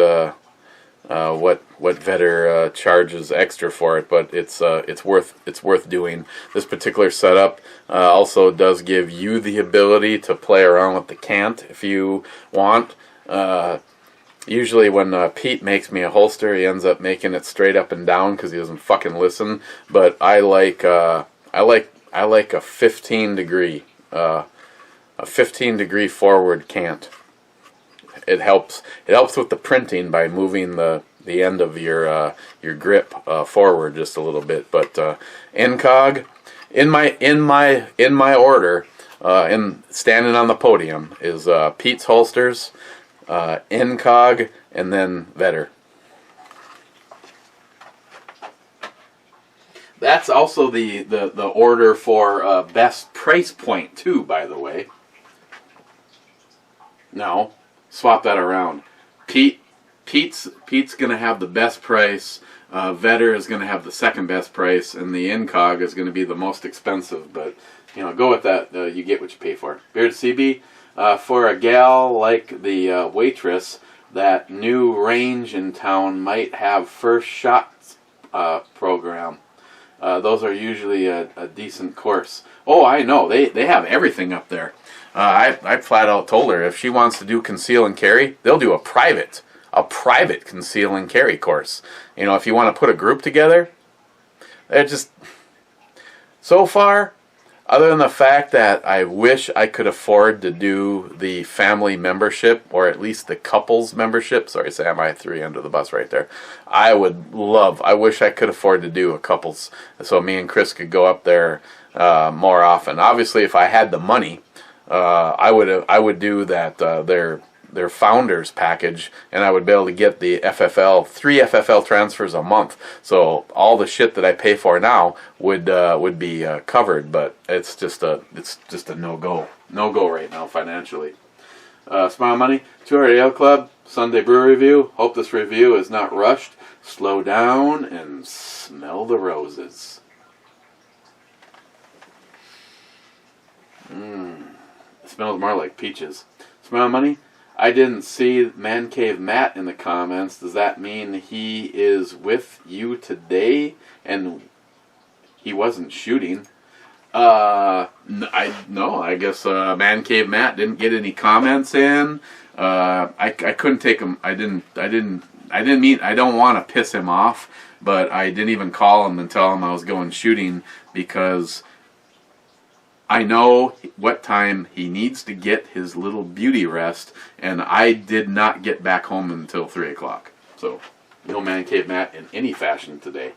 Vetter charges extra for it, but it's worth doing. This particular setup also does give you the ability to play around with the cant if you want. Usually when Pete makes me a holster, he ends up making it straight up and down because he doesn't fucking listen. But I like a 15 degree forward cant. It helps with the printing by moving the end of your grip forward just a little bit. But Incog, in my order, in standing on the podium is Pete's holsters, Incog, and then Vetter. That's also the order for best price point too, by the way. No, swap that around. Pete's gonna have the best price. Vetter is gonna have the second best price, and the Incog is gonna be the most expensive. But go with that. You get what you pay for. Bearded CB, for a gal like the waitress, that new range in town might have first shots program. Those are usually a decent course. Oh, I know. They have everything up there. I flat out told her if she wants to do conceal and carry, they'll do a private conceal and carry course. If you want to put a group together, they're just so far. Other than the fact that I wish I could afford to do the family membership, or at least the couples membership. Sorry, Sam, I threw you under the bus right there. I wish I could afford to do a couples, so me and Chris could go up there more often. Obviously, if I had the money, I would do that their founders package, and I would be able to get the FFL 3 FFL transfers a month. So all the shit that I pay for now would be covered, but it's just a no go right now financially. Smile Money, 200 Ale Club, Sunday Brew Review. Hope this review is not rushed. Slow down and smell the roses. It smells more like peaches. Smile Money? I didn't see Man Cave Matt in the comments. Does that mean he is with you today and he wasn't shooting? I guess Man Cave Matt didn't get any comments in. I couldn't take him. I don't want to piss him off, but I didn't even call him and tell him I was going shooting because I know what time he needs to get his little beauty rest, and I did not get back home until 3 o'clock. So, no Man Cave Matt in any fashion today.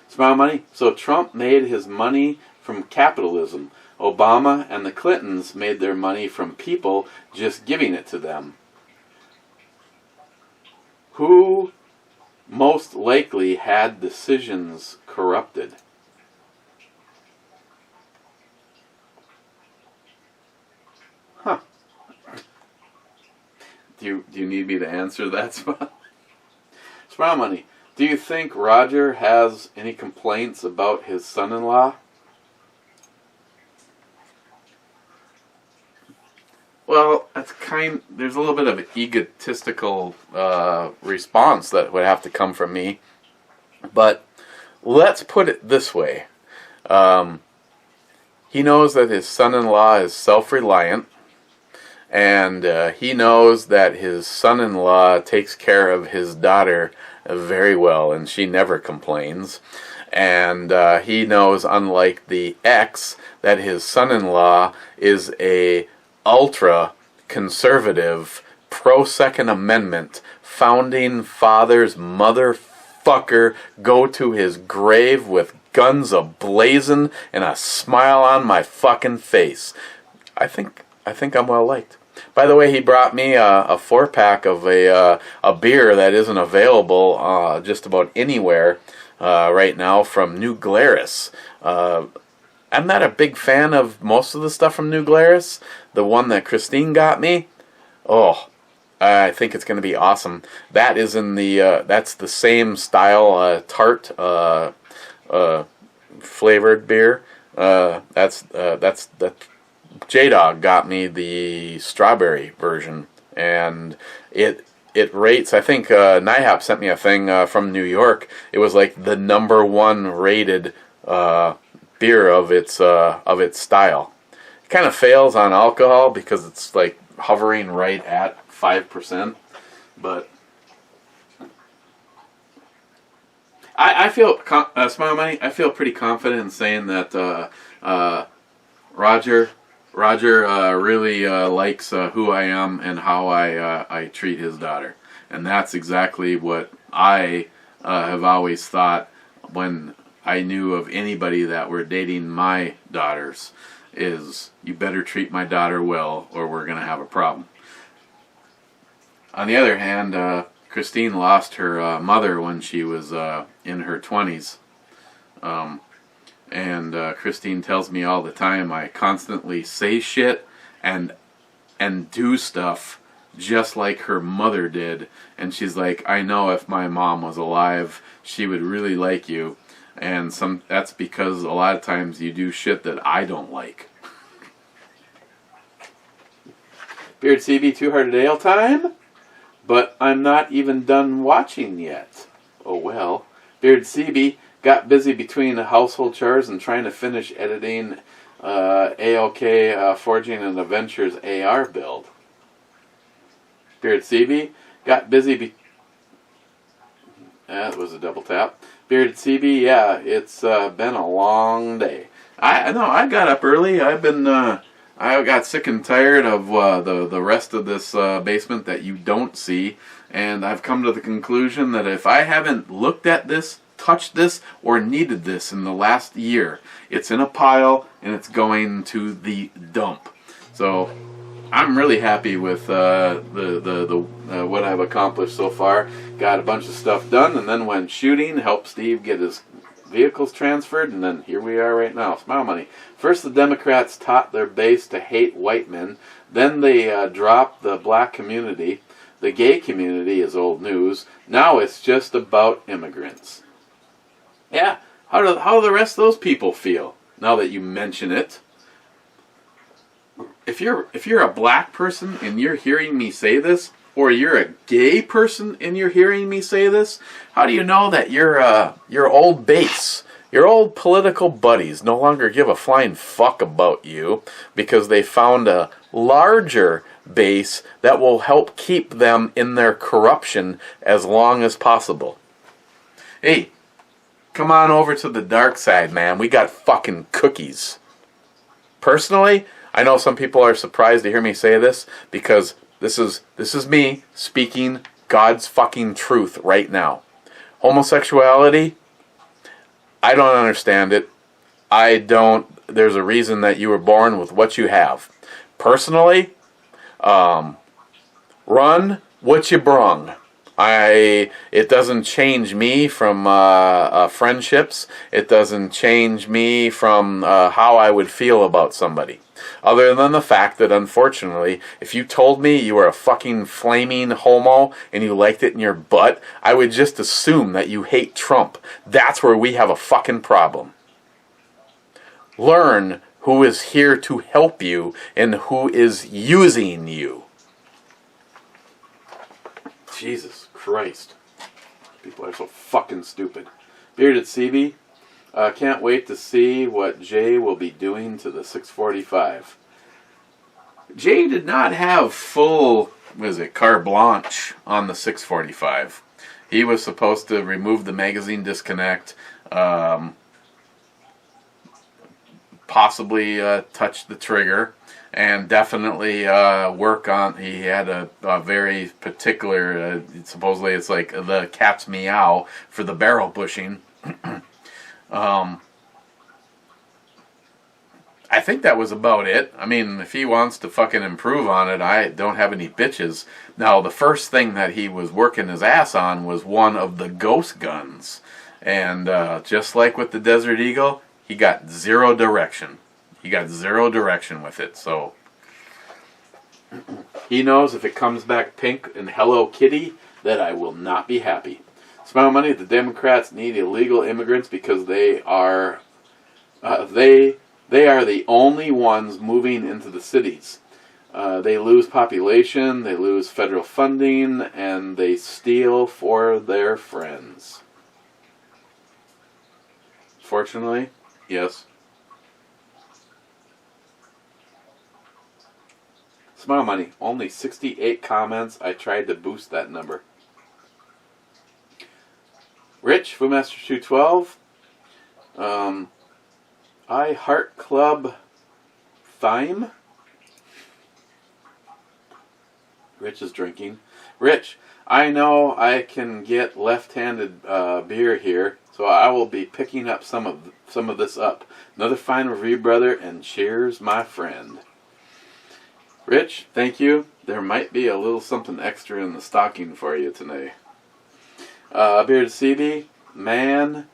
Smile Money? So Trump made his money from capitalism. Obama and the Clintons made their money from people just giving it to them. Who most likely had decisions corrupted? Huh. Do you need me to answer that, Smile Money? Do you think Roger has any complaints about his son-in-law? Well, there's a little bit of an egotistical response that would have to come from me. But let's put it this way. He knows that his son-in-law is self-reliant. And he knows that his son-in-law takes care of his daughter very well, and she never complains. And he knows, unlike the ex, that his son-in-law is a ultra-conservative, pro-Second Amendment, founding father's motherfucker, go to his grave with guns a-blazing and a smile on my fucking face. I think I'm well liked. By the way, he brought me a 4-pack of a beer that isn't available just about anywhere right now from New Glarus. I'm not a big fan of most of the stuff from New Glarus. The one that Christine got me, I think it's going to be awesome. That is that's the same style tart flavored beer. That's J-Dog got me the strawberry version, and it rates. I think NIHAP sent me a thing from New York. It was like the #1 rated beer of its style. It kind of fails on alcohol because it's like hovering right at 5%, but I feel Smile Money. I feel pretty confident in saying that Roger really likes who I am and how I treat his daughter. And that's exactly what I have always thought when I knew of anybody that were dating my daughters, is you better treat my daughter well or we're going to have a problem. On the other hand, Christine lost her mother when she was in her 20s. And Christine tells me all the time I constantly say shit and do stuff just like her mother did. And she's like, I know if my mom was alive, she would really like you. And that's because a lot of times you do shit that I don't like. Beard CB, 2 Hearted Ale time? But I'm not even done watching yet. Oh well. Beard CB got busy between household chores and trying to finish editing AOK Forging and Adventures AR build. Beard CB got busy that was a double tap. Bearded CB, yeah, it's been a long day. I know, I got up early. I got sick and tired of the rest of this basement that you don't see, and I've come to the conclusion that if I haven't looked at this, touched this, or needed this in the last year, it's in a pile and it's going to the dump. So I'm really happy with what I've accomplished so far. Got a bunch of stuff done, and then went shooting, helped Steve get his vehicles transferred, and then here we are right now. Smile Money. First, the Democrats taught their base to hate white men. Then they dropped the black community. the gay community is old news. Now it's just about immigrants. Yeah, how do the rest of those people feel now that you mention it? If you're a black person and you're hearing me say this, or you're a gay person and you're hearing me say this, how do you know that your old base, your old political buddies no longer give a flying fuck about you because they found a larger base that will help keep them in their corruption as long as possible? Hey, come on over to the dark side, man. We got fucking cookies. Personally, I know some people are surprised to hear me say this because this is me speaking God's fucking truth right now. Homosexuality, I don't understand it. There's a reason that you were born with what you have. Personally, run what you brung. It doesn't change me from friendships. It doesn't change me from how I would feel about somebody. Other than the fact that, unfortunately, if you told me you were a fucking flaming homo and you liked it in your butt, I would just assume that you hate Trump. That's where we have a fucking problem. Learn who is here to help you and who is using you. Jesus Christ. People are so fucking stupid. Bearded CB, can't wait to see what Jay will be doing to the 645. Jay did not have full, carte blanche on the 645. He was supposed to remove the magazine disconnect, possibly touch the trigger, and definitely work on. He had a very particular. Supposedly, it's like the cat's meow for the barrel bushing. I think that was about it. I mean, if he wants to fucking improve on it, I don't have any bitches. Now, the first thing that he was working his ass on was one of the ghost guns, and just like with the Desert Eagle, he got zero direction. He got zero direction with it, so he knows if it comes back pink and Hello Kitty that I will not be happy. Smile money. The Democrats need illegal immigrants because they are the only ones moving into the cities. They lose population, they lose federal funding, and they steal for their friends. Fortunately, yes. Smile money. Only 68 comments. I tried to boost that number. Rich, Foodmaster 212. I Heart Club Thyme. Rich is drinking. Rich, I know I can get left-handed beer here, so I will be picking up some of this up. Another fine review, brother, and cheers, my friend. Rich, thank you. There might be a little something extra in the stocking for you today. Bearded CB, man,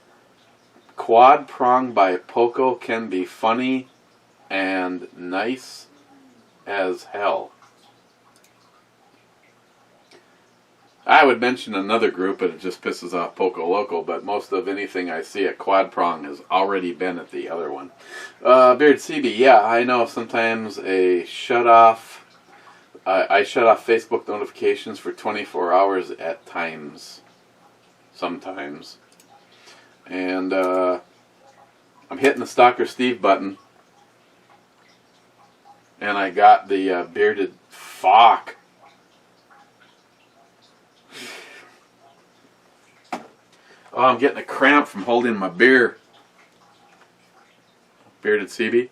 quad prong by Poco can be funny and nice as hell. I would mention another group, but it just pisses off Poco Loco, but most of anything I see at Quad Prong has already been at the other one. Beard CB, yeah, I know sometimes I shut off Facebook notifications for 24 hours at times. Sometimes. And I'm hitting the Stalker Steve button. And I got the bearded fuck. Oh, I'm getting a cramp from holding my beer. Bearded CB.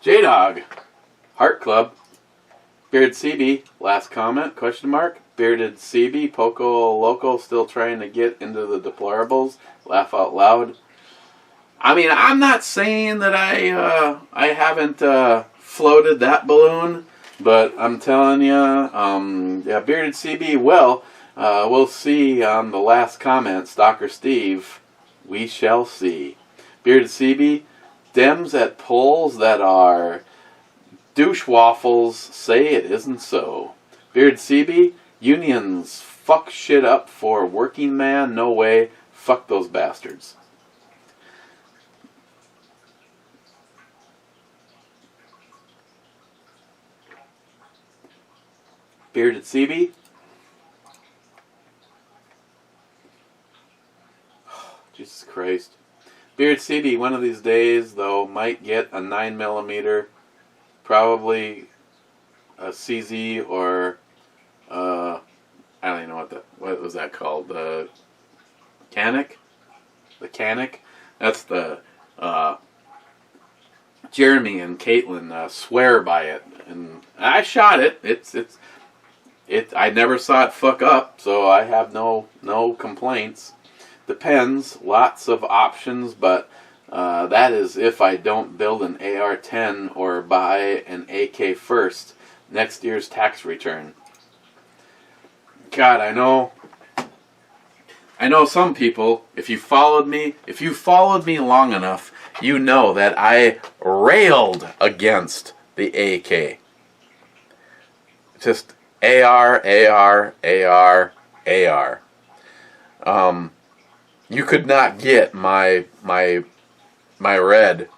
J-Dog. Heart Club. Bearded CB. Last comment, question mark. Bearded CB. Poco Loco still trying to get into the deplorables. Laugh out loud. I mean, I'm not saying that I haven't floated that balloon. But I'm telling you, yeah, Bearded CB, well, we'll see on the last comment, Stalker Steve. We shall see. Bearded CB, Dems at polls that are douche waffles say it isn't so. Beard CB, unions fuck shit up for working man, no way, fuck those bastards. Bearded CB, Jesus Christ. Beard CB, one of these days, though, might get a 9mm, probably a CZ or, I don't even know what was that called? The Canic? The Canic? That's the, Jeremy and Caitlin swear by it. And I shot it. I never saw it fuck up, so I have no complaints. Depends, lots of options, but that is if I don't build an AR-10 or buy an AK first. Next year's tax return. God, I know some people, if you followed me long enough, you know that I railed against the AK. Just AR. You could not get my redhead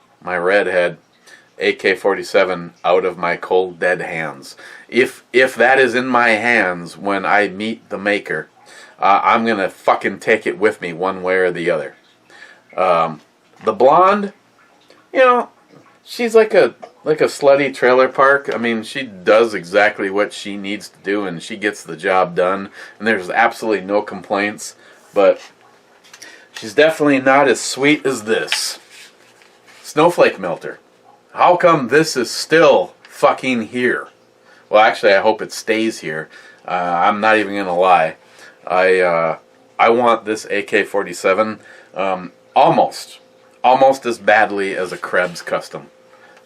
AK-47 out of my cold dead hands. If that is in my hands when I meet the maker, I'm gonna fucking take it with me one way or the other. The blonde, she's like a slutty trailer park. I mean, she does exactly what she needs to do, and she gets the job done, and there's absolutely no complaints, but she's definitely not as sweet as this. Snowflake Melter. How come this is still fucking here? Well, actually, I hope it stays here. I'm not even gonna lie. I want this AK-47 almost as badly as a Krebs custom.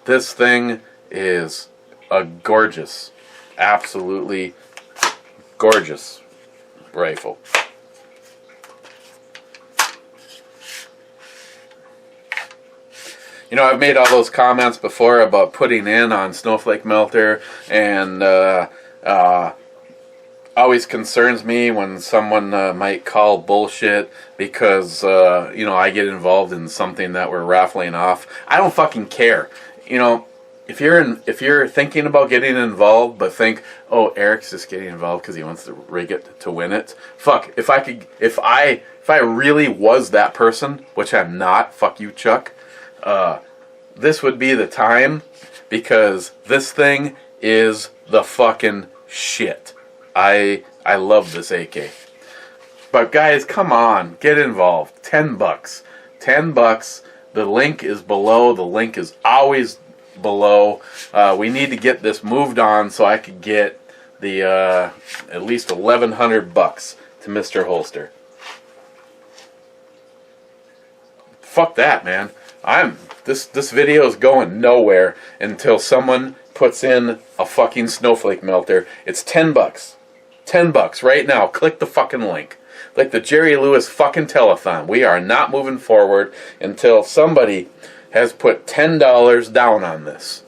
This thing is a gorgeous, absolutely gorgeous rifle. I've made all those comments before about putting in on Snowflake Melter, and always concerns me when someone might call bullshit because I get involved in something that we're raffling off. I don't fucking care. If you're thinking about getting involved, but think, oh, Eric's just getting involved because he wants to rig it to win it. Fuck. If I really was that person, which I'm not, fuck you, Chuck. This would be the time, because this thing is the fucking shit. I love this AK. But guys, come on, get involved. $10. $10. The link is below. The link is always below. We need to get this moved on so I could get the at least $1,100 to Mr. Holster. Fuck that, man. This video is going nowhere until someone puts in a fucking Snowflake Melter. It's $10. $10 right now. Click the fucking link. Like the Jerry Lewis fucking telethon. We are not moving forward until somebody has put $10 down on this.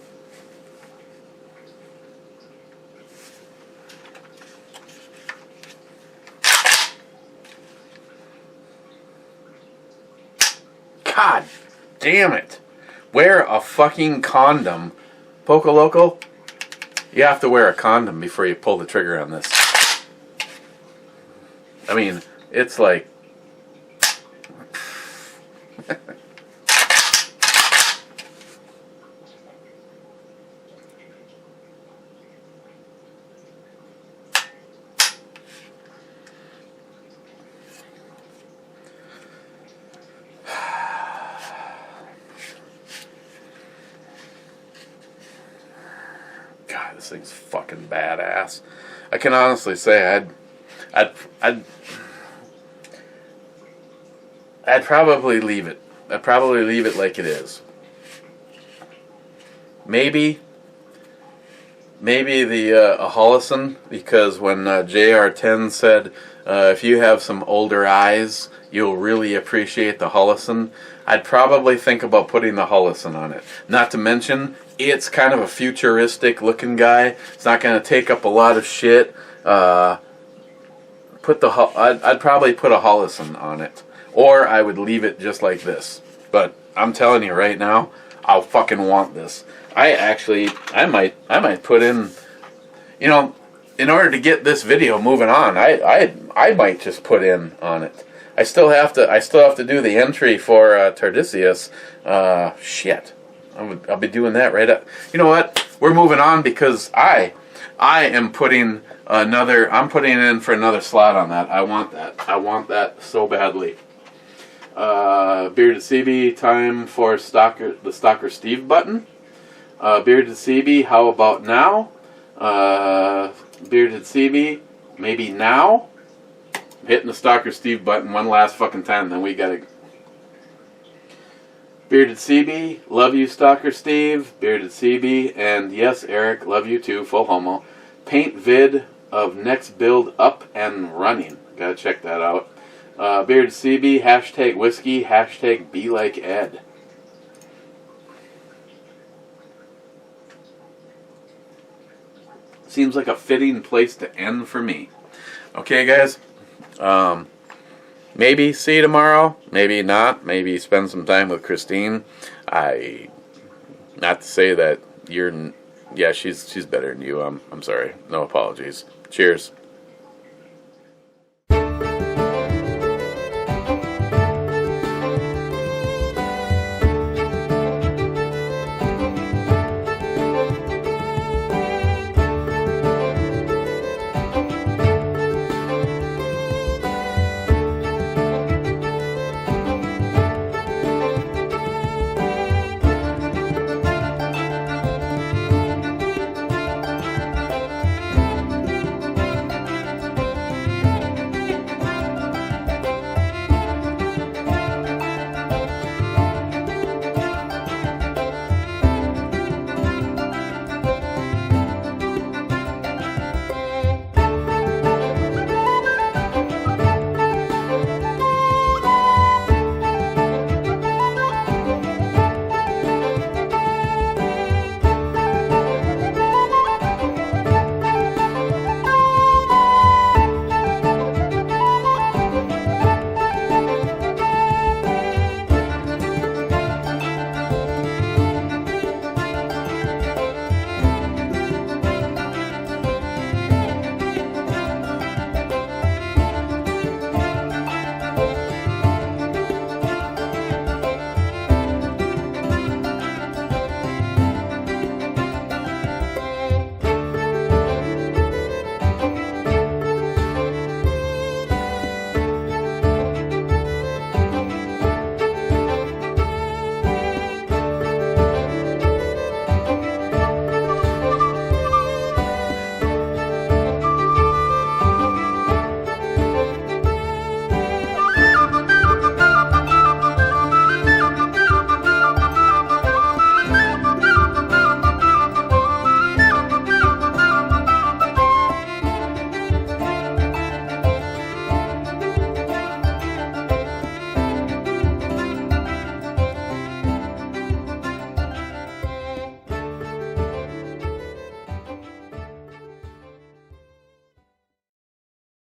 God damn it. Wear a fucking condom. Poco Loco, you have to wear a condom before you pull the trigger on this. I mean, it's like... God, this thing's fucking badass. I can honestly say I'd probably leave it. I'd probably leave it like it is. Maybe maybe the a Hollison, because when JR10 said, if you have some older eyes, you'll really appreciate the Hollison, I'd probably think about putting the Hollison on it. Not to mention, it's kind of a futuristic looking guy. It's not going to take up a lot of shit. I'd probably put a Hollison on it. Or I would leave it just like this. But I'm telling you right now, I'll fucking want this. I might put in, in order to get this video moving on, I might just put in on it. I still have to do the entry for Tardisius. Shit. I'll be doing that right up. You know what? We're moving on because I am putting I'm putting in for another slot on that. I want that so badly. Bearded CB, time for the Stalker Steve button. Bearded CB, how about now? Bearded CB, maybe now? I'm hitting the Stalker Steve button one last fucking time, then we gotta... Bearded CB, love you Stalker Steve. Bearded CB, and yes Eric, love you too, full homo. Paint vid of next build up and running. Gotta check that out. Bearded CB, hashtag whiskey, hashtag be like Ed. Seems like a fitting place to end for me. Okay, guys. Maybe see you tomorrow. Maybe not. Maybe spend some time with Christine. Not to say that you're... Yeah, she's better than you. I'm sorry. No apologies. Cheers.